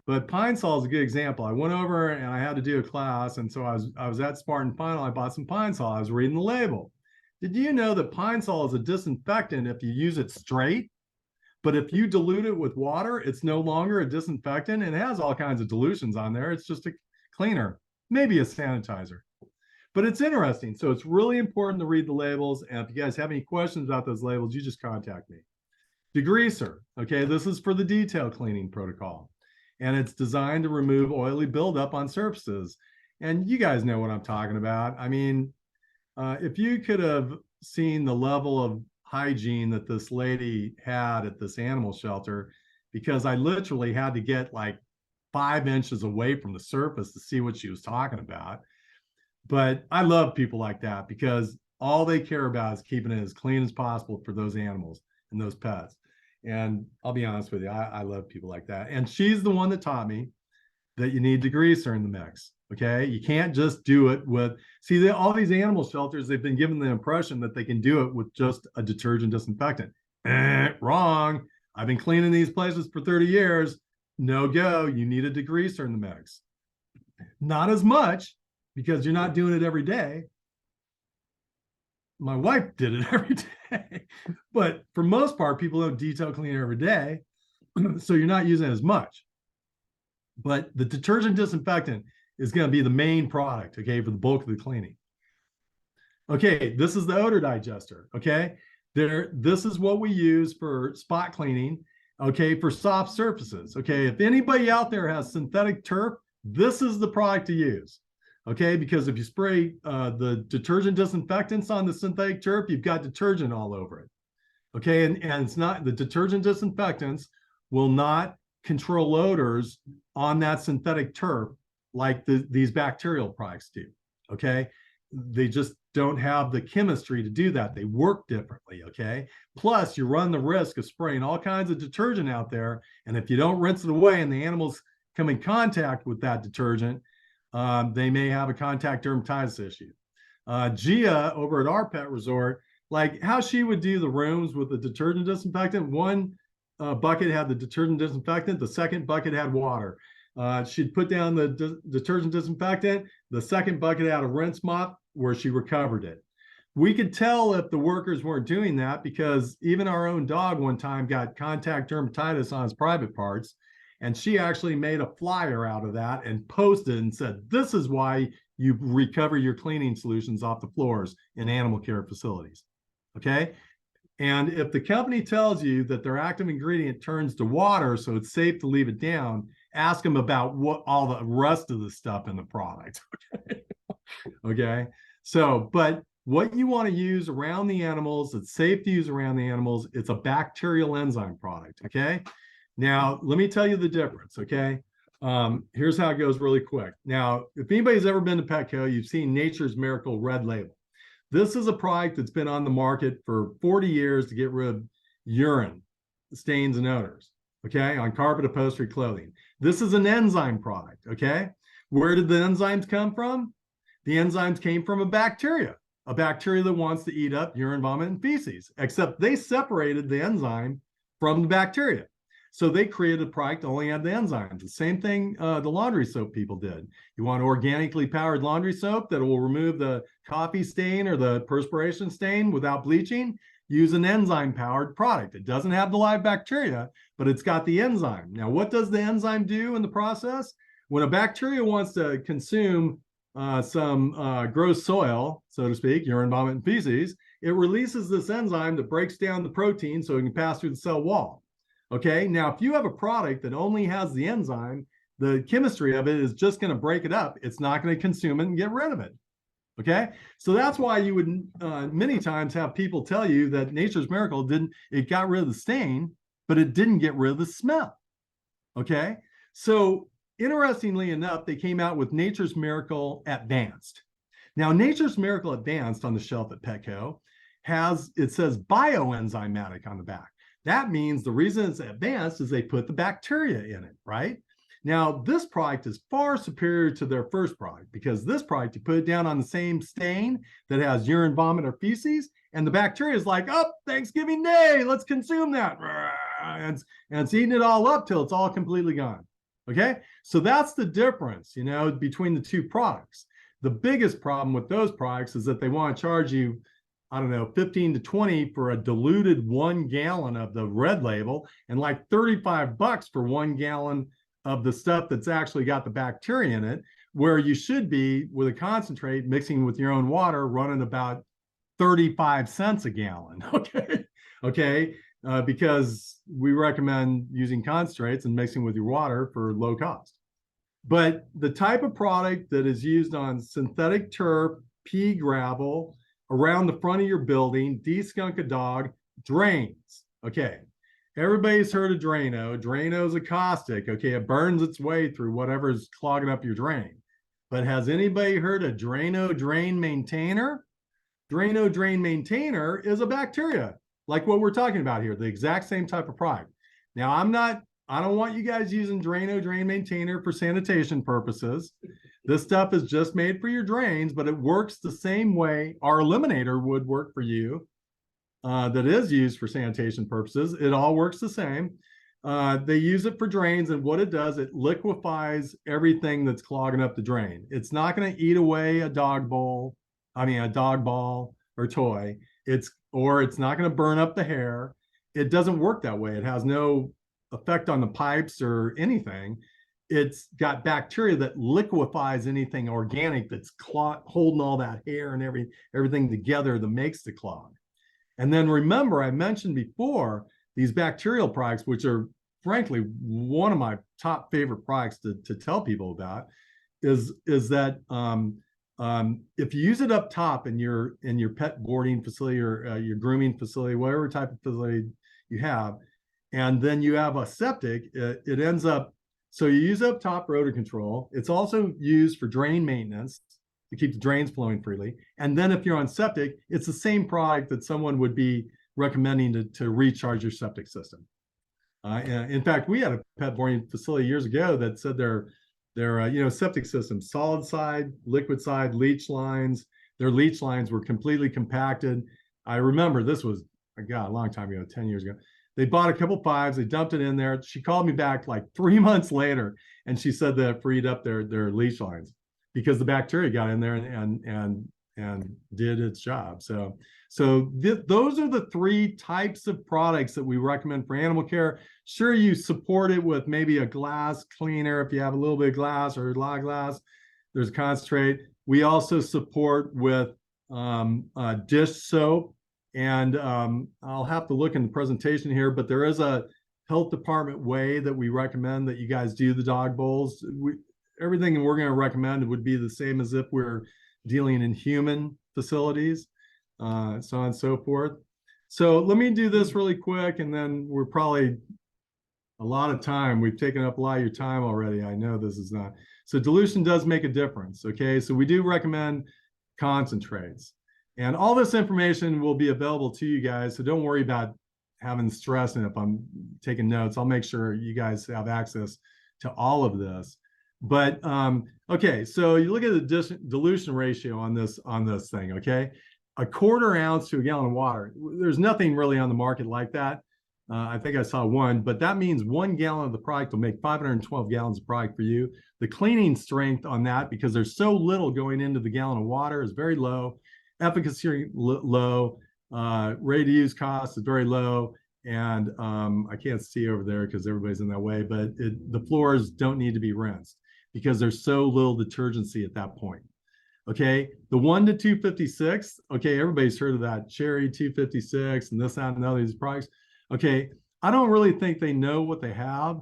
But Pine Sol is a good example. I went over and I had to do a class, and so I was at Spartan Final. I bought some Pine Sol. I was reading the label. Did you know that Pine Sol is a disinfectant if you use it straight? But if you dilute it with water, it's no longer a disinfectant. And it has all kinds of dilutions on there. It's just a cleaner, maybe a sanitizer. But it's interesting. So it's really important to read the labels. And if you guys have any questions about those labels, you just contact me. Degreaser. Okay, this is for the detail cleaning protocol. And it's designed to remove oily buildup on surfaces. And you guys know what I'm talking about. I mean, if you could have seen the level of hygiene that this lady had at this animal shelter, because I literally had to get like 5 inches away from the surface to see what she was talking about. But I love people like that because all they care about is keeping it as clean as possible for those animals and those pets. And I'll be honest with you, I love people like that. And she's the one that taught me that you need degreaser in the mix. Okay, you can't just do it with, see, all these animal shelters, they've been given the impression that they can do it with just a detergent disinfectant. Wrong. I've been cleaning these places for 30 years. No go. You need a degreaser in the mix. Not as much because you're not doing it every day. My wife did it every day, but for most part, people don't detail clean every day, so you're not using it as much. But the detergent disinfectant is going to be the main product, okay, for the bulk of the cleaning. Okay, this is the odor digester, okay? This is what we use for spot cleaning, okay, for soft surfaces, okay? If anybody out there has synthetic turf, this is the product to use, okay? Because if you spray the detergent disinfectants on the synthetic turf, you've got detergent all over it, okay? And it's not, the detergent disinfectants will not control odors on that synthetic turf like these bacterial products do, okay? They just don't have the chemistry to do that. They work differently, okay? Plus, you run the risk of spraying all kinds of detergent out there, and if you don't rinse it away and the animals come in contact with that detergent, they may have a contact dermatitis issue. Gia over at our pet resort, like how she would do the rooms with the detergent disinfectant, one bucket had the detergent disinfectant, the second bucket had water. She'd put down the detergent disinfectant, the second bucket had a rinse mop where she recovered it. We could tell if the workers weren't doing that because even our own dog one time got contact dermatitis on his private parts, and she actually made a flyer out of that and posted and said, this is why you recover your cleaning solutions off the floors in animal care facilities, okay? And if the company tells you that their active ingredient turns to water, so it's safe to leave it down, ask them about what all the rest of the stuff in the product. Okay. Okay. So, but what you want to use around the animals, it's safe to use around the animals. It's a bacterial enzyme product. Okay. Now, let me tell you the difference. Okay. Here's how it goes really quick. Now, if anybody's ever been to Petco, you've seen Nature's Miracle Red Label. This is a product that's been on the market for 40 years to get rid of urine stains and odors, okay, on carpet upholstery clothing. This is an enzyme product, okay? Where did the enzymes come from? The enzymes came from a bacteria that wants to eat up urine, vomit, and feces, except they separated the enzyme from the bacteria. So they created a product that only had the enzymes. The same thing the laundry soap people did. You want organically powered laundry soap that will remove the coffee stain or the perspiration stain without bleaching? Use an enzyme powered product. It doesn't have the live bacteria, but it's got the enzyme. Now, what does the enzyme do in the process? When a bacteria wants to consume some gross soil, so to speak, urine, vomit, and feces, it releases this enzyme that breaks down the protein so it can pass through the cell wall. Okay, now if you have a product that only has the enzyme, the chemistry of it is just going to break it up. It's not going to consume it and get rid of it. Okay, so that's why you would many times have people tell you that Nature's Miracle it got rid of the stain, but it didn't get rid of the smell. Okay, so interestingly enough, they came out with Nature's Miracle Advanced. Now, Nature's Miracle Advanced on the shelf at Petco it says bioenzymatic on the back. That means the reason it's advanced is they put the bacteria in it, right? Now, this product is far superior to their first product because this product, you put it down on the same stain that has urine, vomit, or feces, and the bacteria is like, oh, Thanksgiving Day, let's consume that. And it's eating it all up till it's all completely gone. Okay, so that's the difference, you know, between the two products. The biggest problem with those products is that they want to charge you, I don't know, 15 to 20 for a diluted 1 gallon of the red label, and like 35 bucks for 1 gallon of the stuff that's actually got the bacteria in it, where you should be with a concentrate mixing with your own water running about 35 cents a gallon. Okay. Because we recommend using concentrates and mixing with your water for low cost. But the type of product that is used on synthetic turf, pea gravel, around the front of your building, de-skunk a dog, drains. Okay. Everybody's heard of Drano. Drano is a caustic. Okay. It burns its way through whatever's clogging up your drain. But has anybody heard of Drano Drain Maintainer? Drano Drain Maintainer is a bacteria, like what we're talking about here, the exact same type of product. Now, I don't want you guys using Drano Drain Maintainer for sanitation purposes. This stuff is just made for your drains, but it works the same way our eliminator would work for you, that is used for sanitation purposes. It all works the same. They use it for drains, and what it does, it liquefies everything that's clogging up the drain. It's not going to eat away a dog ball or toy. It's not going to burn up the hair. It doesn't work that way. It has no effect on the pipes or anything. It's got bacteria that liquefies anything organic that's holding all that hair and everything together that makes the clog. And then remember, I mentioned before, these bacterial products, which are frankly one of my top favorite products to tell people about, is that if you use it up top in your pet boarding facility or your grooming facility, whatever type of facility you have, and then you have a septic, it ends up, so you use up top rotor control. It's also used for drain maintenance to keep the drains flowing freely. And then if you're on septic, it's the same product that someone would be recommending to recharge your septic system. In fact, we had a pet boarding facility years ago that said their septic system, solid side, liquid side, leach lines, their leach lines were completely compacted. I remember this was, a long time ago, 10 years ago. They bought a couple fives, they dumped it in there. She called me back like 3 months later, and she said that it freed up their leach lines because the bacteria got in there and did its job. So those are the 3 types of products that we recommend for animal care. Sure, you support it with maybe a glass cleaner if you have a little bit of glass or a lot of glass. There's concentrate. We also support with dish soap. And I'll have to look in the presentation here, but there is a health department way that we recommend that you guys do the dog bowls. Everything we're going to recommend would be the same as if we're dealing in human facilities, so on and so forth. So let me do this really quick, and then we're probably a lot of time. We've taken up a lot of your time already. I know this is not. So dilution does make a difference, okay? So we do recommend concentrates. And all this information will be available to you guys, so don't worry about having stress. And if I'm taking notes, I'll make sure you guys have access to all of this. But okay, so you look at the dilution ratio on this thing, okay? 1/4 ounce to a gallon of water. There's nothing really on the market like that. I think I saw one, but that means 1 gallon of the product will make 512 gallons of product for you. The cleaning strength on that, because there's so little going into the gallon of water, is very low. Efficacy low, ready to use cost is very low, and I can't see over there because everybody's in that way, but the floors don't need to be rinsed because there's so little detergency at that point. Okay, the 1 to 256, okay, everybody's heard of that cherry 256 and this, that, and other these products. Okay, I don't really think they know what they have,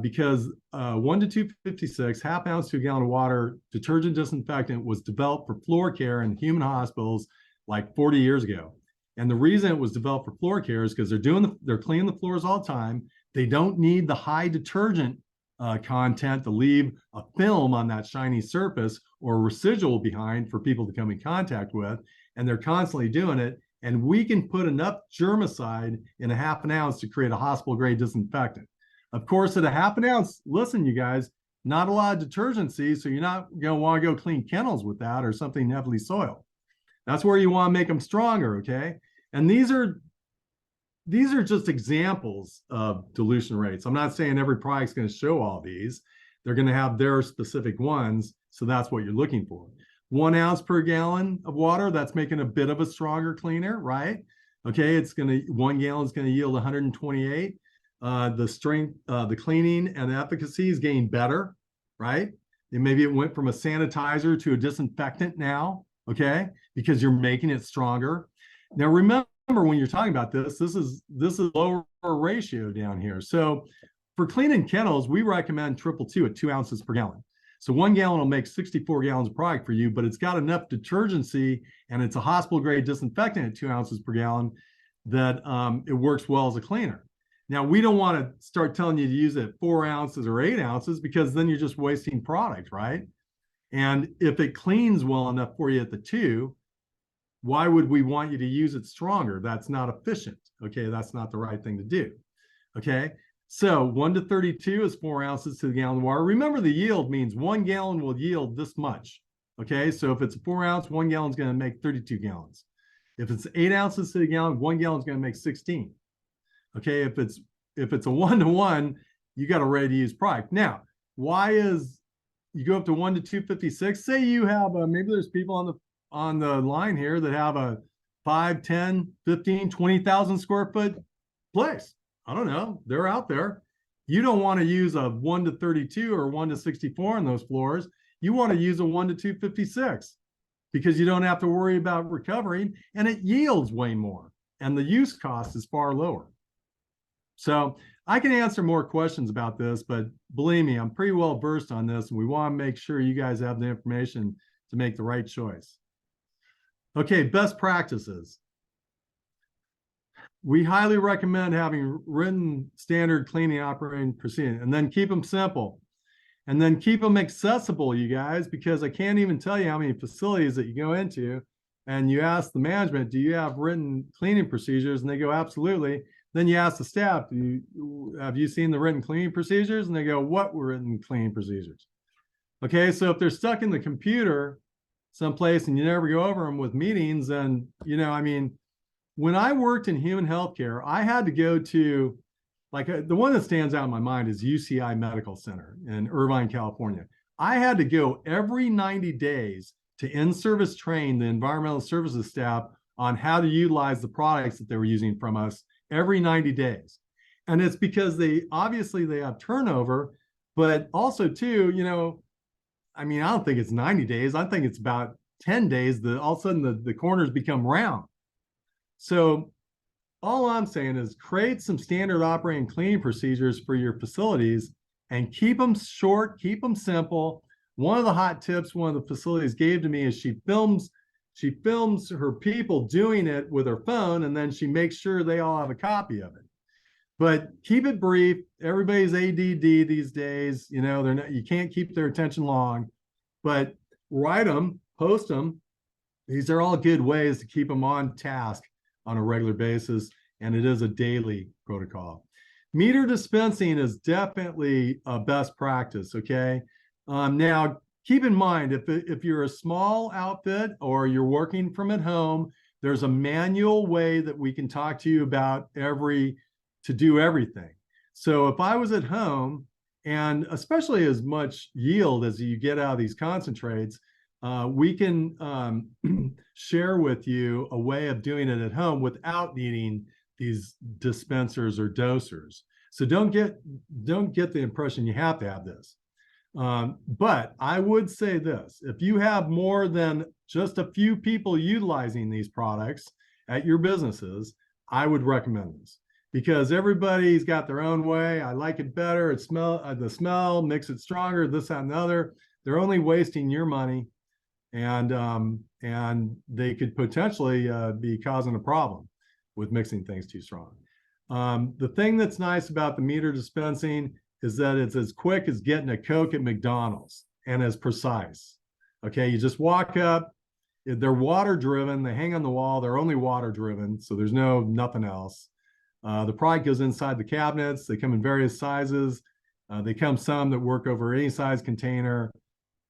because 1 to 256, 1/2 ounce to a gallon of water detergent disinfectant was developed for floor care in human hospitals like 40 years ago. And the reason it was developed for floor care is because they're cleaning the floors all the time. They don't need the high detergent content to leave a film on that shiny surface or residual behind for people to come in contact with. And they're constantly doing it. And we can put enough germicide in 1/2 ounce to create a hospital grade disinfectant. Of course, at 1/2 ounce, listen, you guys, not a lot of detergency, so you're not going to want to go clean kennels with that or something heavily soiled. That's where you want to make them stronger, okay? And these are these are just examples of dilution rates. I'm not saying every product's going to show all these. They're going to have their specific ones. So that's what you're looking for. 1 ounce per gallon of water, that's making a bit of a stronger cleaner, right? Okay, it's going to, 1 gallon is going to yield 128. The strength, the cleaning and efficacy is getting better, right? And maybe it went from a sanitizer to a disinfectant now, okay? Because you're making it stronger. Now, remember when you're talking about this is lower ratio down here. So for cleaning kennels, we recommend 222 at 2 ounces per gallon. So 1 gallon will make 64 gallons of product for you, but it's got enough detergency and it's a hospital grade disinfectant at 2 ounces per gallon that it works well as a cleaner. Now, we don't want to start telling you to use it 4 ounces or 8 ounces because then you're just wasting product, right? And if it cleans well enough for you at the 2, why would we want you to use it stronger? That's not efficient. Okay, that's not the right thing to do. Okay, so 1 to 32 is 4 ounces to the gallon of water. Remember, the yield means 1 gallon will yield this much. Okay, so if it's a 4 ounce, 1 gallon is going to make 32 gallons. If it's 8 ounces to the gallon, 1 gallon is going to make 16. Okay, if it's a 1-to-1, you got a ready-to-use product. Now, why is you go up to 1 to 256? Say you have maybe there's people on the line here that have a 5, 10, 15, 20,000 square foot place. I don't know. They're out there. You don't want to use a 1 to 32 or 1 to 64 on those floors. You want to use a 1 to 256 because you don't have to worry about recovering and it yields way more and the use cost is far lower. So I can answer more questions about this, but believe me, I'm pretty well versed on this and we want to make sure you guys have the information to make the right choice. Okay, best practices. We highly recommend having written standard cleaning operating procedure and then keep them simple and then keep them accessible, you guys, because I can't even tell you how many facilities that you go into and you ask the management, do you have written cleaning procedures? And they go, absolutely. Then you ask the staff, have you seen the written cleaning procedures? And they go, what were written cleaning procedures? Okay, so if they're stuck in the computer someplace and you never go over them with meetings, and I mean, when I worked in human healthcare, I had to go to, the one that stands out in my mind is UCI Medical Center in Irvine, California. I had to go every 90 days to in-service train the environmental services staff on how to utilize the products that they were using from us every 90 days. And it's because they have turnover, but also too, I mean, I don't think it's 90 days. I think it's about 10 days that all of a sudden the corners become round. So all I'm saying is create some standard operating cleaning procedures for your facilities and keep them short, keep them simple. One of the hot tips one of the facilities gave to me is she films her people doing it with her phone, and then she makes sure they all have a copy of it. But keep it brief. Everybody's ADD these days. You can't keep their attention long, but write them, post them. These are all good ways to keep them on task on a regular basis, and it is a daily protocol. Meter dispensing is definitely a best practice, okay? Now, keep in mind, if you're a small outfit or you're working from at home, there's a manual way that we can talk to you about to do everything. So if I was at home, and especially as much yield as you get out of these concentrates, we can share with you a way of doing it at home without needing these dispensers or dosers. So don't get the impression you have to have this. But I would say this, if you have more than just a few people utilizing these products at your businesses, I would recommend this because everybody's got their own way. I like it better. The smell makes it stronger, this, that, and the other. They're only wasting your money, and they could potentially be causing a problem with mixing things too strong. The thing that's nice about the meter dispensing is that it's as quick as getting a Coke at McDonald's and as precise. Okay, you just walk up. They're water driven. They hang on the wall. They're only water driven, so there's nothing else. The product goes inside the cabinets. They come in various sizes. They come some that work over any size container.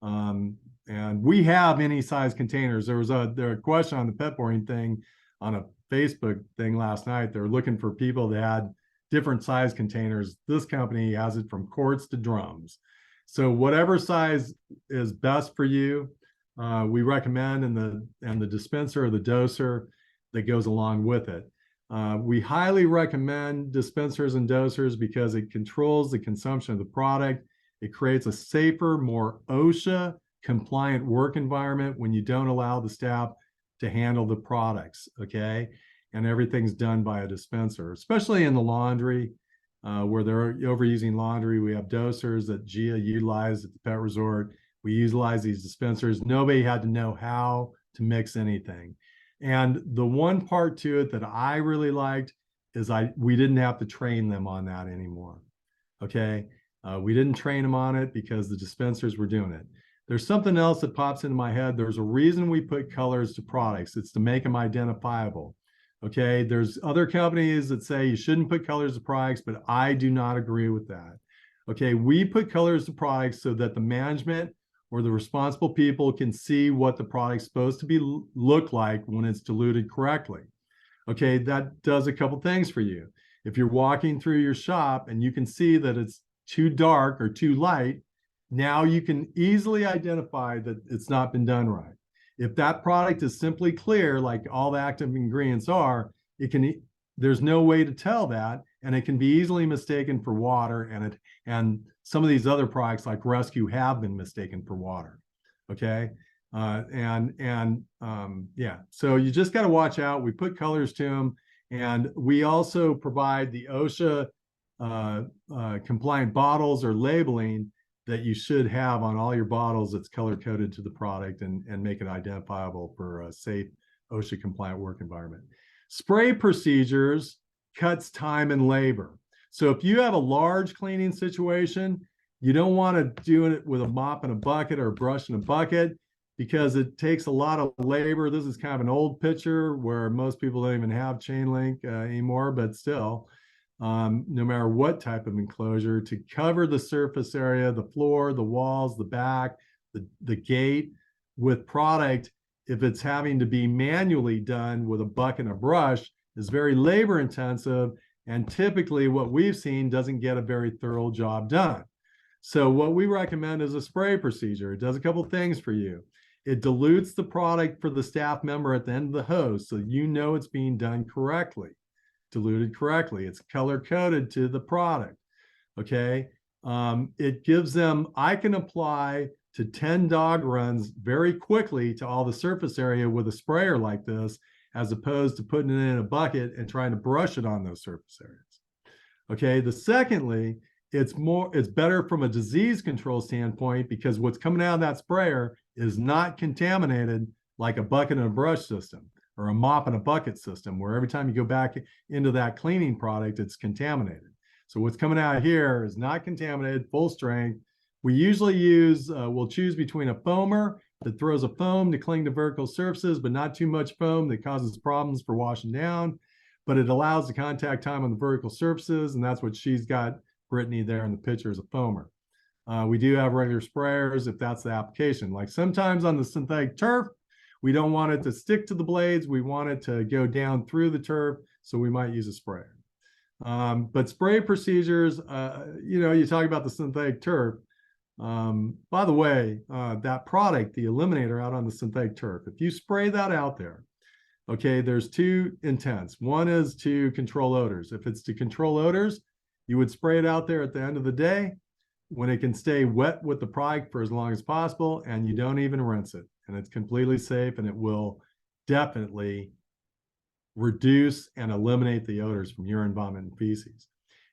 And we have any size containers. There was a question on the pet boarding thing. on a Facebook thing last night. They're looking for people that had different size containers. This company has it from quarts to drums. So whatever size is best for you, we recommend, and the dispenser or the doser that goes along with it. We highly recommend dispensers and dosers because it controls the consumption of the product. It creates a safer, more OSHA compliant work environment when you don't allow the staff to handle the products, okay? And everything's done by a dispenser, especially in the laundry, where they're overusing laundry. We have dosers that Gia utilized at the pet resort. We utilize these dispensers. Nobody had to know how to mix anything. And the one part to it that I really liked is we didn't have to train them on that anymore, okay? We didn't train them on it because the dispensers were doing it. There's something else that pops into my head. There's a reason we put colors to products. It's to make them identifiable. Okay, there's other companies that say you shouldn't put colors to products, but I do not agree with that. Okay, we put colors to products so that the management or the responsible people can see what the product's supposed to be look like when it's diluted correctly. Okay, that does a couple things for you. If you're walking through your shop and you can see that it's too dark or too light, now you can easily identify that it's not been done right. If that product is simply clear, like all the active ingredients are, there's no way to tell that, and it can be easily mistaken for water, and some of these other products like Rescue have been mistaken for water. Okay, yeah, so you just got to watch out. We put colors to them, and we also provide the OSHA compliant bottles or labeling that you should have on all your bottles that's color coded to the product and make it identifiable for a safe OSHA compliant work environment. Spray procedures cuts time and labor. So if you have a large cleaning situation, you don't want to do it with a mop and a bucket or a brush and a bucket because it takes a lot of labor. This is kind of an old picture where most people don't even have chain link anymore, but still, no matter what type of enclosure, to cover the surface area, the floor, the walls, the back, the gate with product, if it's having to be manually done with a bucket and a brush, is very labor intensive, and typically what we've seen doesn't get a very thorough job done. So what we recommend is a spray procedure. It does a couple things for you. It dilutes the product for the staff member at the end of the hose so you know it's being done correctly, diluted correctly. It's color coded to the product, okay? It gives them, I can apply to 10 dog runs very quickly to all the surface area with a sprayer like this, as opposed to putting it in a bucket and trying to brush it on those surface areas. Okay, secondly, it's better from a disease control standpoint because what's coming out of that sprayer is not contaminated like a bucket and a brush system or a mop and a bucket system, where every time you go back into that cleaning product, it's contaminated. So what's coming out here is not contaminated, full strength. We usually use, we'll choose between a foamer that throws a foam to cling to vertical surfaces, but not too much foam that causes problems for washing down, but it allows the contact time on the vertical surfaces, and that's what she's got, Brittany, there in the picture, is a foamer. We do have regular sprayers if that's the application. Like sometimes on the synthetic turf, we don't want it to stick to the blades. We want it to go down through the turf, so we might use a sprayer. But spray procedures, you talk about the synthetic turf. By the way, that product, the eliminator out on the synthetic turf, if you spray that out there, okay, there's two intents. One is to control odors. If it's to control odors, you would spray it out there at the end of the day when it can stay wet with the product for as long as possible, and you don't even rinse it. And it's completely safe, and it will definitely reduce and eliminate the odors from urine, vomit, and feces.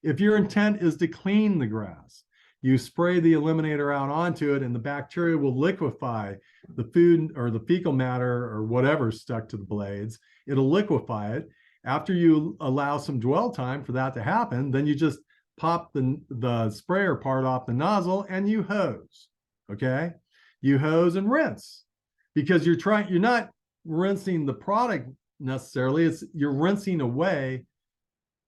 If your intent is to clean the grass, you spray the eliminator out onto it, and the bacteria will liquefy the food or the fecal matter or whatever stuck to the blades. It'll liquefy it. After you allow some dwell time for that to happen, then you just pop the sprayer part off the nozzle and you hose, okay? You hose and rinse, because you're not rinsing the product necessarily, you're rinsing away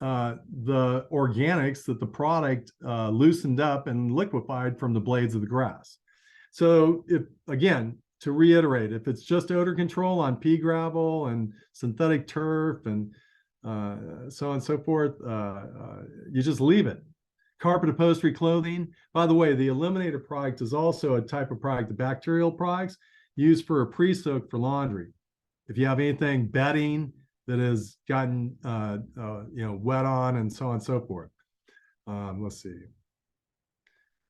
the organics that the product loosened up and liquefied from the blades of the grass. So if, again, to reiterate, if it's just odor control on pea gravel and synthetic turf and so on and so forth, you just leave it. Carpet upholstery clothing. By the way, the eliminator product is also a type of product, the bacterial products used for a pre-soak for laundry. If you have anything bedding that has gotten wet on and so on and so forth. Let's see.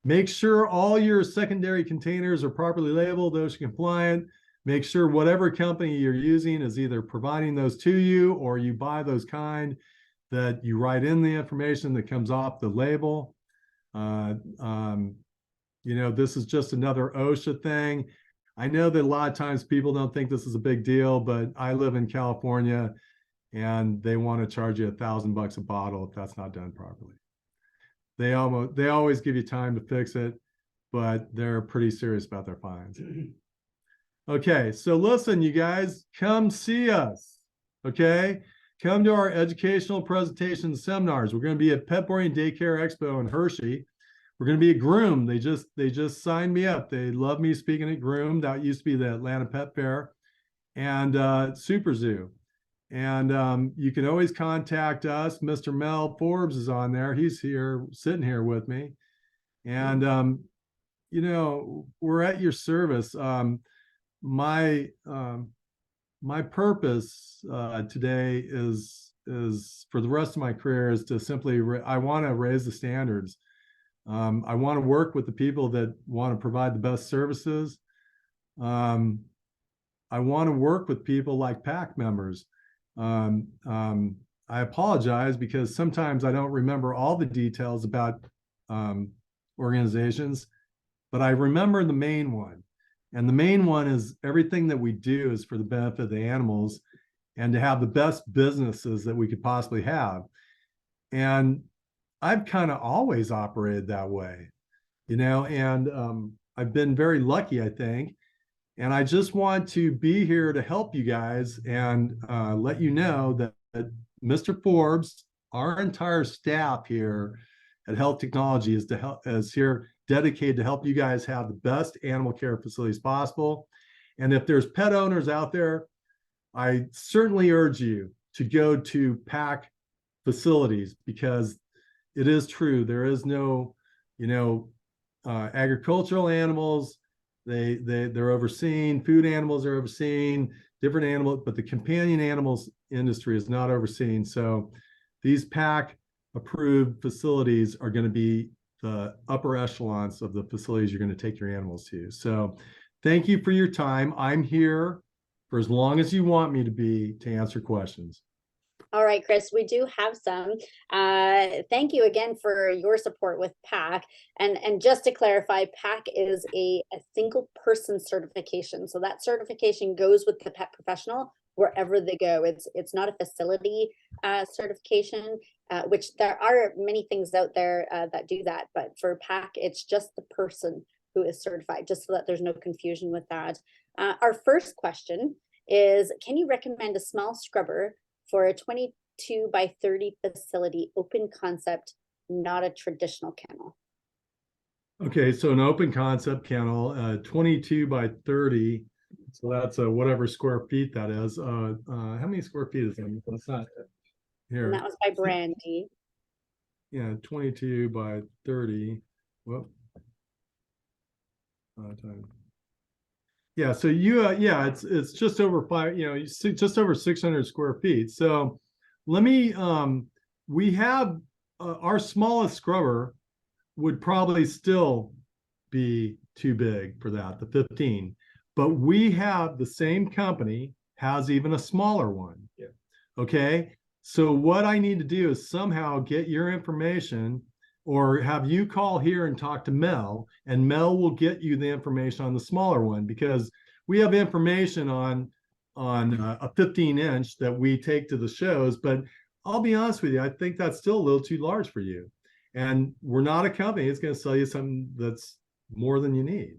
Make sure all your secondary containers are properly labeled, OSHA compliant. Make sure whatever company you're using is either providing those to you or you buy those kind that you write in the information that comes off the label. This is just another OSHA thing. I know that a lot of times people don't think this is a big deal, but I live in California and they want to charge you $1,000 a bottle if that's not done properly. They always give you time to fix it, but they're pretty serious about their fines. Okay, so listen, you guys, come see us. Okay, come to our educational presentations, seminars. We're going to be at Pet Boarding Daycare Expo in Hershey. We're going to be at Groom. They just signed me up. They love me speaking at Groom. That used to be the Atlanta Pet Fair, and Super Zoo. And you can always contact us. Mr. Mel Forbes is on there. He's here, sitting here with me. And, we're at your service. My purpose today is for the rest of my career is to simply, I want to raise the standards. I want to work with the people that want to provide the best services. I want to work with people like PAC members. I apologize because sometimes I don't remember all the details about organizations, but I remember the main one. And the main one is everything that we do is for the benefit of the animals and to have the best businesses that we could possibly have. And I've kind of always operated that way, and I've been very lucky, I think. And I just want to be here to help you guys and let you know that Mr. Forbes, our entire staff here at Health Technology is here dedicated to help you guys have the best animal care facilities possible. And if there's pet owners out there, I certainly urge you to go to PAC facilities because it is true. There is no, agricultural animals. They're overseen. Food animals are overseen. Different animals, but the companion animals industry is not overseen. So these PAC approved facilities are going to be the upper echelons of the facilities you're going to take your animals to. So thank you for your time. I'm here for as long as you want me to be to answer questions. All right, Chris, we do have some. Thank you again for your support with PAC. And just to clarify, PAC is a single person certification. So that certification goes with the pet professional wherever they go. It's not a facility certification, which there are many things out there that do that. But for PAC, it's just the person who is certified, just so that there's no confusion with that. Our first question is, can you recommend a small scrubber for a 22 by 30 facility, open concept, not a traditional kennel? Okay, so an open concept kennel, 22 by 30. So that's whatever square feet that is. How many square feet is that? That's not here. And that was by Brandy. Yeah, 22 by 30. Whoop. Yeah, so it's just over just over 600 square feet. So let me, we have our smallest scrubber would probably still be too big for that, the 15. But we have the same company has even a smaller one. Yeah. Okay. So what I need to do is somehow get your information or have you call here and talk to Mel, and Mel will get you the information on the smaller one, because we have information on a 15-inch that we take to the shows, but I'll be honest with you, I think that's still a little too large for you. And we're not a company that's going to sell you something that's more than you need.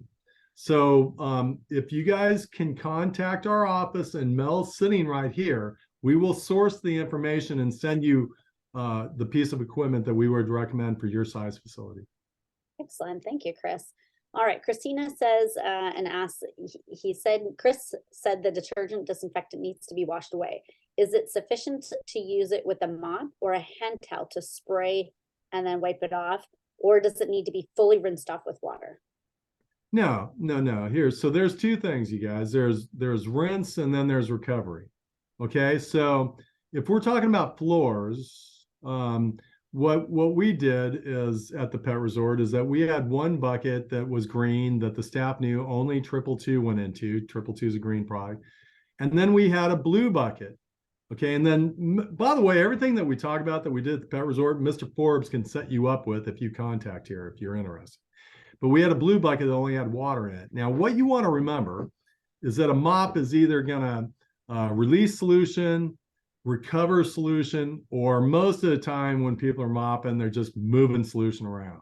So if you guys can contact our office, and Mel's sitting right here, we will source the information and send you the piece of equipment that we would recommend for your size facility. Excellent. Thank you, Chris. All right, Christina says and asks, he said, Chris said the detergent disinfectant needs to be washed away. Is it sufficient to use it with a mop or a hand towel to spray and then wipe it off? Or does it need to be fully rinsed off with water? No, no, no. Here, so there's two things, you guys. There's rinse and then there's recovery. Okay, so if we're talking about floors, what we did is at the pet resort is that we had one bucket that was green that the staff knew only 222 went into. 222 is a green product. And then we had a blue bucket. Okay, and then by the way, everything that we talk about that we did at the pet resort, Mr. Forbes can set you up with if you contact here if you're interested. But we had a blue bucket that only had water in it. Now, what you want to remember is that a mop is either going to release solution, recover solution, or most of the time when people are mopping, they're just moving solution around.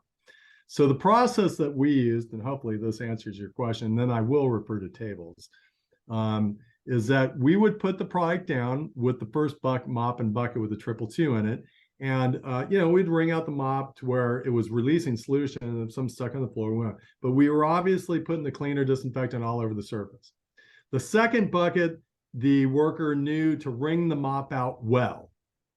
So the process that we used, and hopefully this answers your question, then I will refer to tables, is that we would put the product down with the first mop and bucket with the 222 in it. And, we'd wring out the mop to where it was releasing solution and some stuck on the floor. But we were obviously putting the cleaner disinfectant all over the surface. The second bucket, the worker knew to wring the mop out well,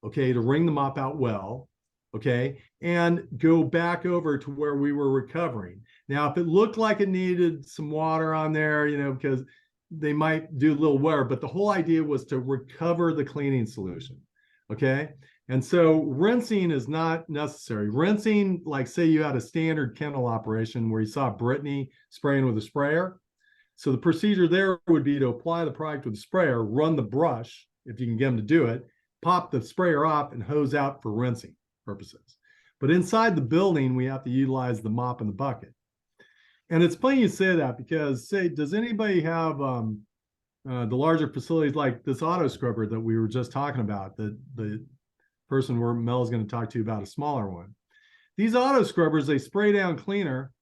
okay, to wring the mop out well, okay, and go back over to where we were recovering. Now, if it looked like it needed some water on there, because they might do a little wear, but the whole idea was to recover the cleaning solution, okay? And so rinsing is not necessary. Rinsing, like say you had a standard kennel operation where you saw Brittany spraying with a sprayer. So the procedure there would be to apply the product with a sprayer, run the brush, if you can get them to do it, pop the sprayer off and hose out for rinsing purposes. But inside the building, we have to utilize the mop and the bucket. And it's funny you say that because, say, does anybody have the larger facilities like this auto scrubber that we were just talking about, the person where Mel's going to talk to you about a smaller one. These auto scrubbers, they spray down cleaner,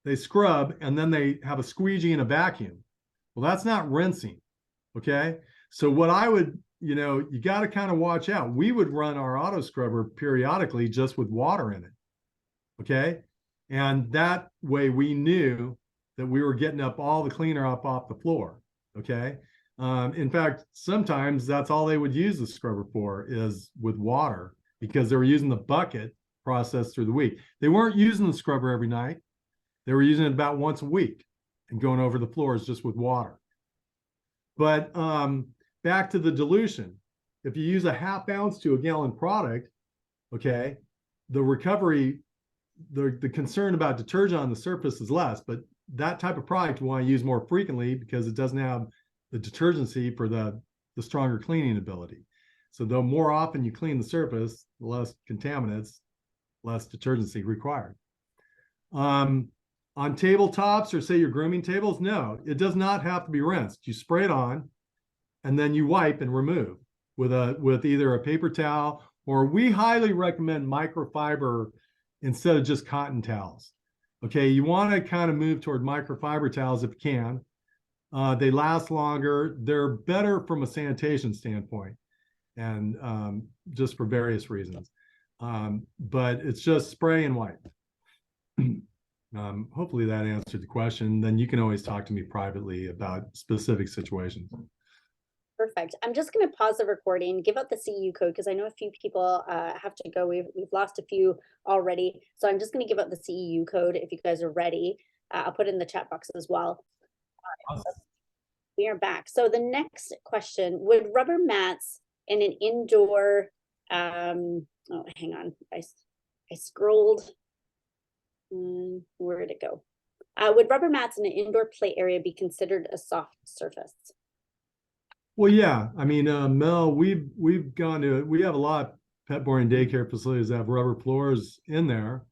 they scrub, and then they have a squeegee and a vacuum. Well, that's not rinsing, okay? So what I would, you got to kind of watch out. We would run our auto scrubber periodically just with water in it, okay? And that way we knew that we were getting up all the cleaner up off the floor, okay? In fact, sometimes that's all they would use the scrubber for is with water because they were using the bucket process through the week. They weren't using the scrubber every night. They were using it about once a week and going over the floors just with water. But back to the dilution. If you use a half ounce to a gallon product, okay, the recovery, the concern about detergent on the surface is less, but that type of product you want to use more frequently because it doesn't have the detergency for the stronger cleaning ability. So the more often you clean the surface, the less contaminants, less detergency required. On tabletops or say your grooming tables, no, it does not have to be rinsed. You spray it on and then you wipe and remove with either a paper towel, or we highly recommend microfiber instead of just cotton towels. Okay, you want to kind of move toward microfiber towels if you can. They last longer. They're better from a sanitation standpoint and just for various reasons. But it's just spray and wipe. Hopefully that answered the question. Then you can always talk to me privately about specific situations. Perfect. I'm just going to pause the recording, give out the CEU code because I know a few people have to go. We've lost a few already. So I'm just going to give out the CEU code if you guys are ready. I'll put it in the chat box as well. Awesome. So we are back. So the next question, would rubber mats in an indoor, oh, hang on. I scrolled. Where did it go? Would rubber mats in an indoor play area be considered a soft surface? Well, yeah. I mean, Mel, we have a lot of pet boarding daycare facilities that have rubber floors in there.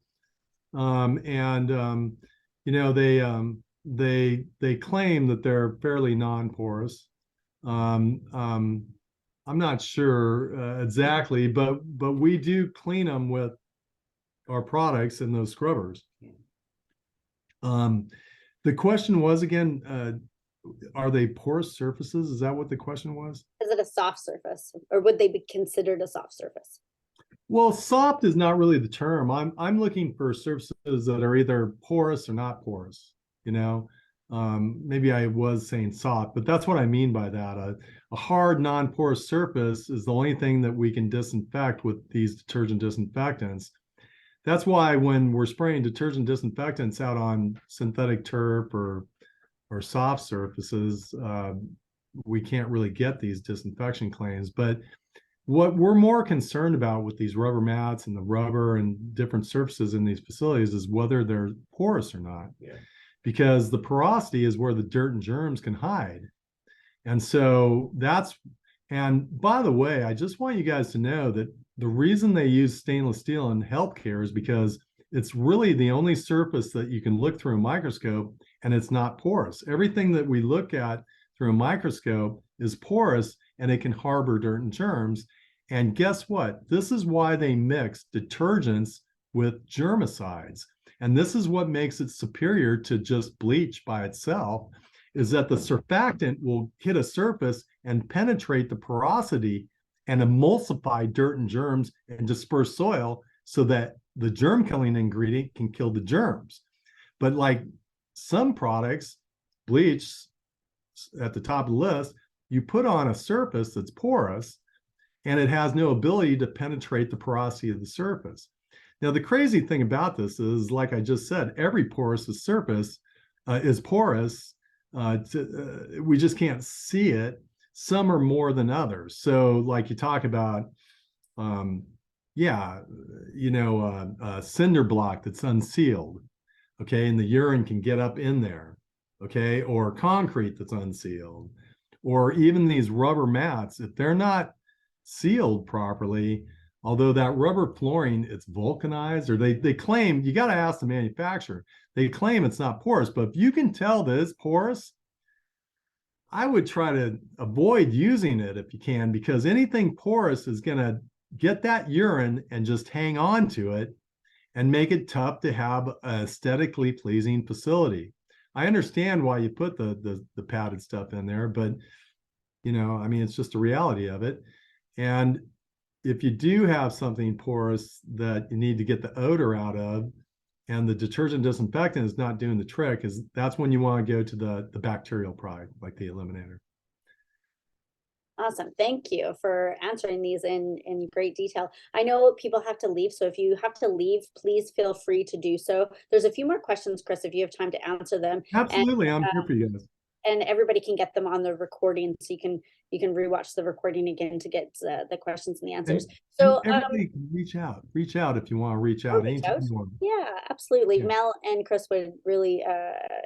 They claim that they're fairly non-porous. I'm not sure exactly, but we do clean them with our products in those scrubbers. The question was again, are they porous surfaces? Is that what the question was? Is it a soft surface, or would they be considered a soft surface? Well, soft is not really the term. I'm looking for surfaces that are either porous or not porous. You know, maybe I was saying soft, but that's what I mean by that. A hard, non-porous surface is the only thing that we can disinfect with these detergent disinfectants. That's why when we're spraying detergent disinfectants out on synthetic turf or soft surfaces, we can't really get these disinfection claims. But what we're more concerned about with these rubber mats and the rubber and different surfaces in these facilities is whether they're porous or not. Yeah. Because the porosity is where the dirt and germs can hide. And so and by the way, I just want you guys to know that the reason they use stainless steel in healthcare is because it's really the only surface that you can look through a microscope and it's not porous. Everything that we look at through a microscope is porous and it can harbor dirt and germs. And guess what? This is why they mix detergents with germicides. And this is what makes it superior to just bleach by itself, is that the surfactant will hit a surface and penetrate the porosity and emulsify dirt and germs and disperse soil so that the germ killing ingredient can kill the germs. But like some products, bleach at the top of the list, you put on a surface that's porous and it has no ability to penetrate the porosity of the surface. Now, the crazy thing about this is, like I just said, every porous surface is porous. We just can't see it. Some are more than others. So like you talk about, cinder block that's unsealed, okay, and the urine can get up in there, okay, or concrete that's unsealed, or even these rubber mats, if they're not sealed properly, although that rubber flooring, it's vulcanized, or they claim, you got to ask the manufacturer, they claim it's not porous, but if you can tell that it's porous, I would try to avoid using it if you can, because anything porous is going to get that urine and just hang on to it and make it tough to have an aesthetically pleasing facility. I understand why you put the padded stuff in there, but I mean, it's just a reality of it. And if you do have something porous that you need to get the odor out of, and the detergent disinfectant is not doing the trick, that's when you want to go to the bacterial product, like the eliminator. Awesome. Thank you for answering these in great detail. I know people have to leave, so if you have to leave, please feel free to do so. There's a few more questions, Chris, if you have time to answer them. Absolutely. I'm here for you guys. And everybody can get them on the recording, so you can rewatch the recording again to get the questions and the answers. And everybody can reach out if you want to reach out anytime you want. Yeah, absolutely. Yeah. Mel and Chris would really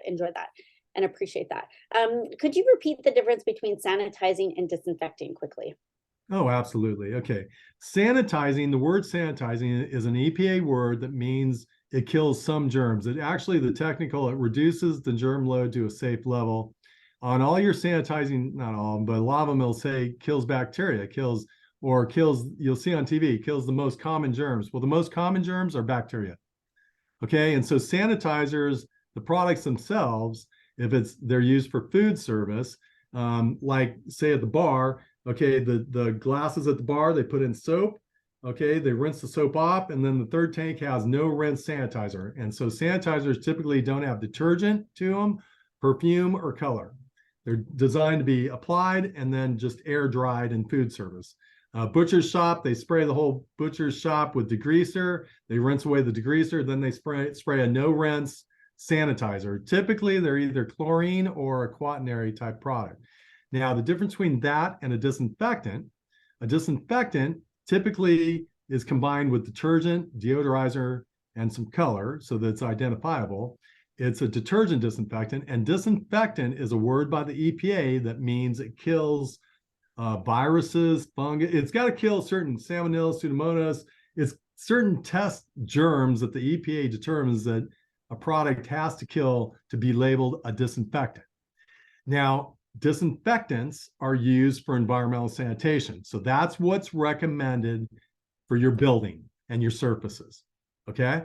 enjoy that and appreciate that. Could you repeat the difference between sanitizing and disinfecting quickly? Oh, absolutely. Okay. Sanitizing, the word sanitizing is an EPA word that means it kills some germs. It reduces the germ load to a safe level. On all your sanitizing, not all, but a lot of them will say kills bacteria, you'll see on TV, kills the most common germs. Well, the most common germs are bacteria. Okay. And so sanitizers, the products themselves, if they're used for food service, like say at the bar, okay, the glasses at the bar, they put in soap, okay, they rinse the soap off, and then the third tank has no rinse sanitizer. And so sanitizers typically don't have detergent to them, perfume, or color. They're designed to be applied and then just air dried in food service. Butcher's shop, they spray the whole butcher's shop with degreaser. They rinse away the degreaser, then they spray a no rinse sanitizer. Typically, they're either chlorine or a quaternary type product. Now, the difference between that and a disinfectant typically is combined with detergent, deodorizer, and some color so that it's identifiable. It's a detergent disinfectant, and disinfectant is a word by the EPA that means it kills viruses, fungus. It's got to kill certain salmonella, pseudomonas. It's certain test germs that the EPA determines that a product has to kill to be labeled a disinfectant. Now, disinfectants are used for environmental sanitation. So that's what's recommended for your building and your surfaces. Okay.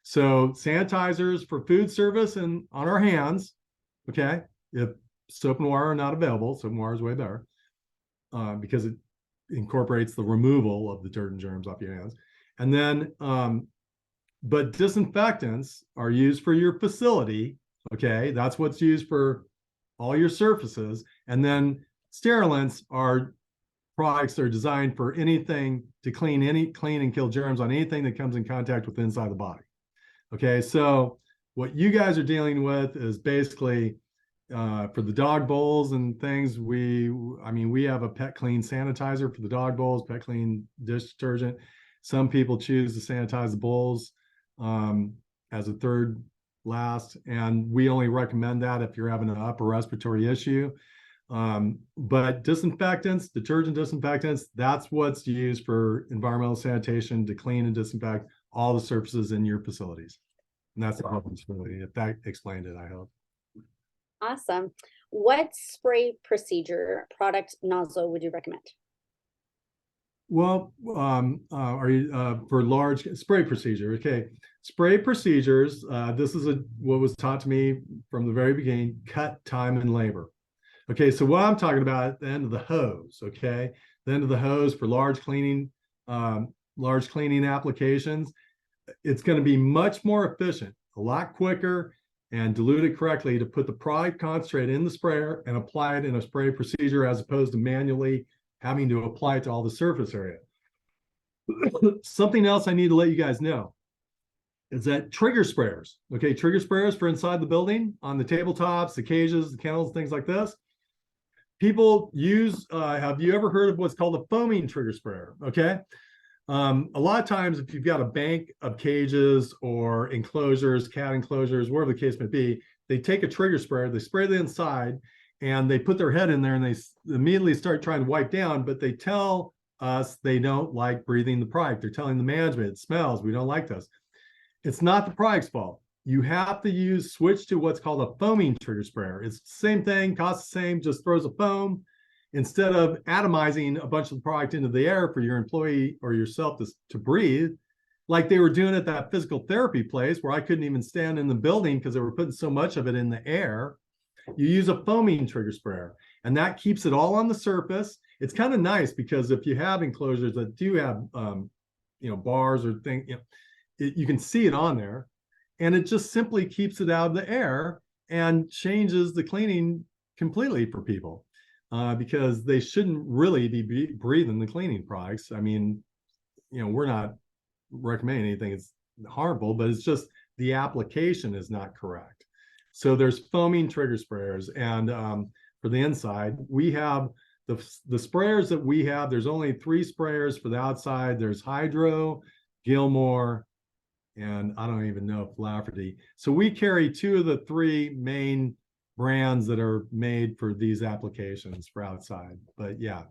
So sanitizers for food service and on our hands. Okay. If soap and water are not available, soap and water is way better because it incorporates the removal of the dirt and germs off your hands. And then, but disinfectants are used for your facility. Okay, that's what's used for all your surfaces. And then sterilants are products that are designed for anything to clean and kill germs on anything that comes in contact with inside the body. Okay, so what you guys are dealing with is basically for the dog bowls and things, we have a pet clean sanitizer for the dog bowls, pet clean dish detergent. Some people choose to sanitize the bowls as a third last, and we only recommend that if you're having an upper respiratory issue. But disinfectants, detergent disinfectants, that's what's used for environmental sanitation to clean and disinfect all the surfaces in your facilities. And that's the responsibility. If that explained it, I hope. Awesome. What spray procedure, product, nozzle would you recommend? Well, are you for large spray procedure? Okay, spray procedures. This is what was taught to me from the very beginning: cut time and labor. Okay, so what I'm talking about at the end of the hose. Okay, the end of the hose for large cleaning applications. It's going to be much more efficient, a lot quicker, and diluted correctly to put the product concentrate in the sprayer and apply it in a spray procedure as opposed to manually having to apply it to all the surface area. Something else I need to let you guys know is that trigger sprayers, okay, trigger sprayers for inside the building, on the tabletops, the cages, the kennels, things like this. People use, have you ever heard of what's called a foaming trigger sprayer? Okay. A lot of times, if you've got a bank of cages or enclosures, cat enclosures, wherever the case may be, they take a trigger sprayer, they spray the inside, and they put their head in there and they immediately start trying to wipe down, but they tell us they don't like breathing the product. They're telling the management, it smells, we don't like this. It's not the product's fault. You have to switch to what's called a foaming trigger sprayer. It's the same thing, costs the same, just throws a foam. Instead of atomizing a bunch of the product into the air for your employee or yourself to breathe, like they were doing at that physical therapy place where I couldn't even stand in the building because they were putting so much of it in the air, you use a foaming trigger sprayer, and that keeps it all on the surface. It's kind of nice because if you have enclosures that do have, bars or things, you can see it on there, and it just simply keeps it out of the air and changes the cleaning completely for people. Because they shouldn't really be breathing the cleaning products. I mean, we're not recommending anything it's harmful, but it's just the application is not correct. So there's foaming trigger sprayers, and for the inside, we have the sprayers that we have. There's only 3 sprayers for the outside. There's Hydro, Gilmore, and I don't even know if Lafferty. So we carry 2 of the 3 main brands that are made for these applications for outside. But yeah,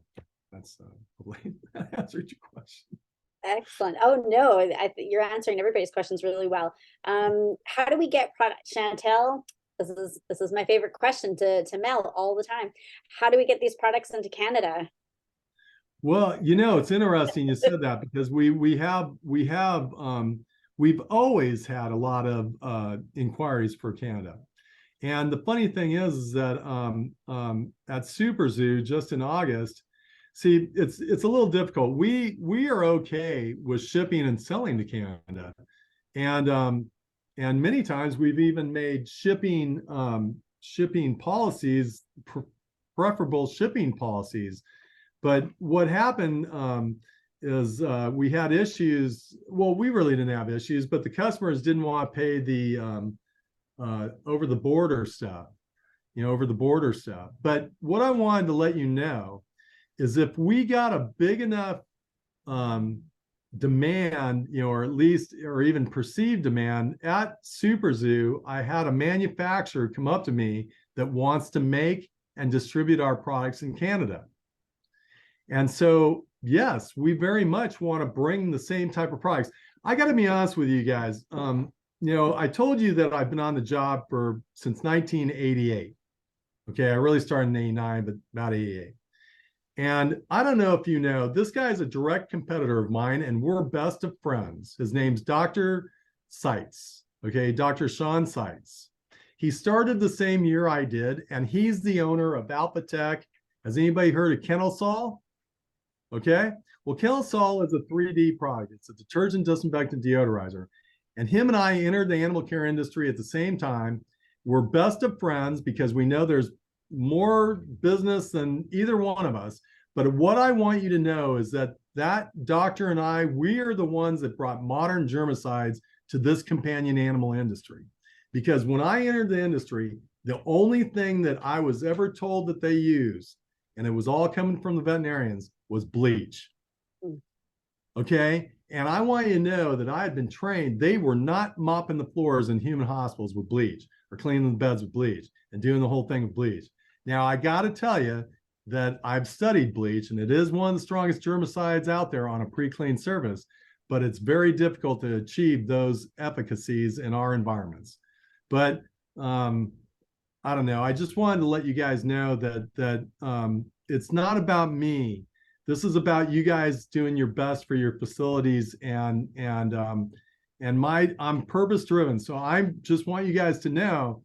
that's hopefully that answered your question. Excellent. Oh no, you're answering everybody's questions really well. How do we get product, Chantel? This is my favorite question to Mel all the time. How do we get these products into Canada? Well, it's interesting you said that because we've always had a lot of inquiries for Canada. And the funny thing is that at Super Zoo just in August, see, it's a little difficult. We are okay with shipping and selling to Canada, and many times we've even made shipping policies preferable shipping policies. But what happened is we had issues. Well, we really didn't have issues, but the customers didn't want to pay the over the border stuff. But what I wanted to let you know is if we got a big enough demand, or even perceived demand at Super Zoo, I had a manufacturer come up to me that wants to make and distribute our products in Canada. And so, yes, we very much want to bring the same type of products. I got to be honest with you guys. I told you that I've been on the job since 1988. Okay, I really started in 89, but about 88. And I don't know if you know, this guy's a direct competitor of mine, and we're best of friends. His name's Dr. Seitz, okay, Dr. Sean Seitz. He started the same year I did, and he's the owner of Alpha Tech. Has anybody heard of Kennel Saw? Okay. Well, Kilisol is a 3D product. It's a detergent, disinfectant, deodorizer. And him and I entered the animal care industry at the same time. We're best of friends because we know there's more business than either one of us. But what I want you to know is that that doctor and I, we are the ones that brought modern germicides to this companion animal industry. Because when I entered the industry, the only thing that I was ever told that they use, and it was all coming from the veterinarians, was bleach. Okay. And I want you to know that I had been trained. They were not mopping the floors in human hospitals with bleach or cleaning the beds with bleach and doing the whole thing with bleach. Now, I got to tell you that I've studied bleach, and it is one of the strongest germicides out there on a pre-clean surface, but it's very difficult to achieve those efficacies in our environments. But I don't know. I just wanted to let you guys know that it's not about me. This is about you guys doing your best for your facilities, and I'm purpose driven. So I just want you guys to know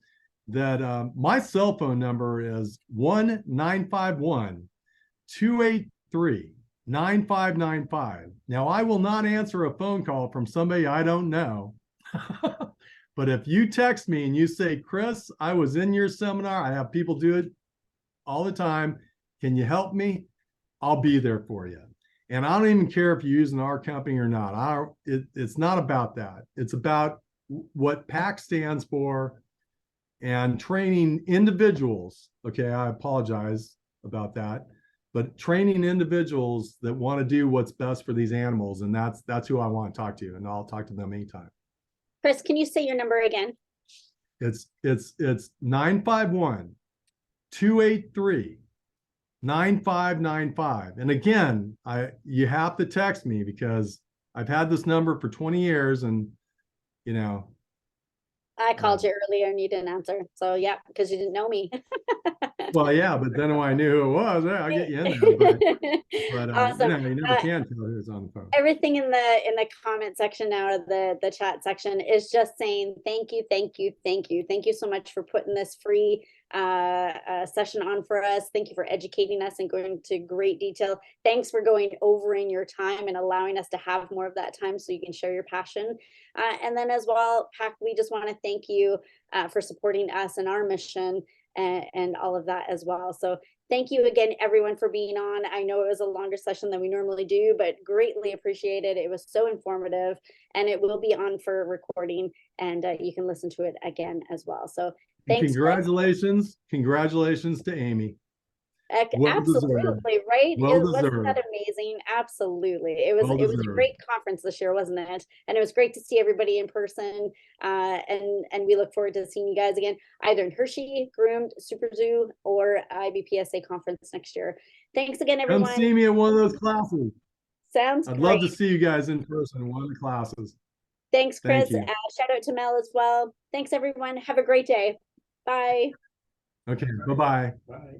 that my cell phone number is 1-951-283-9595. Now, I will not answer a phone call from somebody I don't know. But if you text me and you say, Chris, I was in your seminar, I have people do it all the time. Can you help me? I'll be there for you. And I don't even care if you're using our company or not. It's not about that. It's about what PAC stands for and training individuals. Okay, I apologize about that, but training individuals that want to do what's best for these animals. And that's who I want to talk to. And I'll talk to them anytime. Chris, can you say your number again? It's 951-283-9595. And again, you have to text me because I've had this number for 20 years, and I called you earlier and you didn't answer. So yeah, because you didn't know me. well, yeah, but then when I knew who it was, I'll get you in there. But awesome. you never can tell who's on the phone. Everything in the comment section now, the chat section, is just saying thank you so much for putting this free session on for us. Thank you for educating us and going into great detail. Thanks for going over in your time and allowing us to have more of that time so you can share your passion. And then as well, PAC, we just want to thank you for supporting us and our mission and all of that as well. So thank you again, everyone, for being on. I know it was a longer session than we normally do, but greatly appreciated. It was so informative, and it will be on for recording, and you can listen to it again as well. So thanks. Congratulations to Amy. Absolutely, right? Wasn't that amazing? Absolutely. It was a great conference this year, wasn't it? And it was great to see everybody in person. And we look forward to seeing you guys again, either in Hershey, Groomed, Super Zoo, or IBPSA conference next year. Thanks again, everyone. Come see me at one of those classes. Sounds great. I'd love to see you guys in person in one of the classes. Thanks, Chris. Shout out to Mel as well. Thanks, everyone. Have a great day. Bye. Okay. Bye-bye. Bye.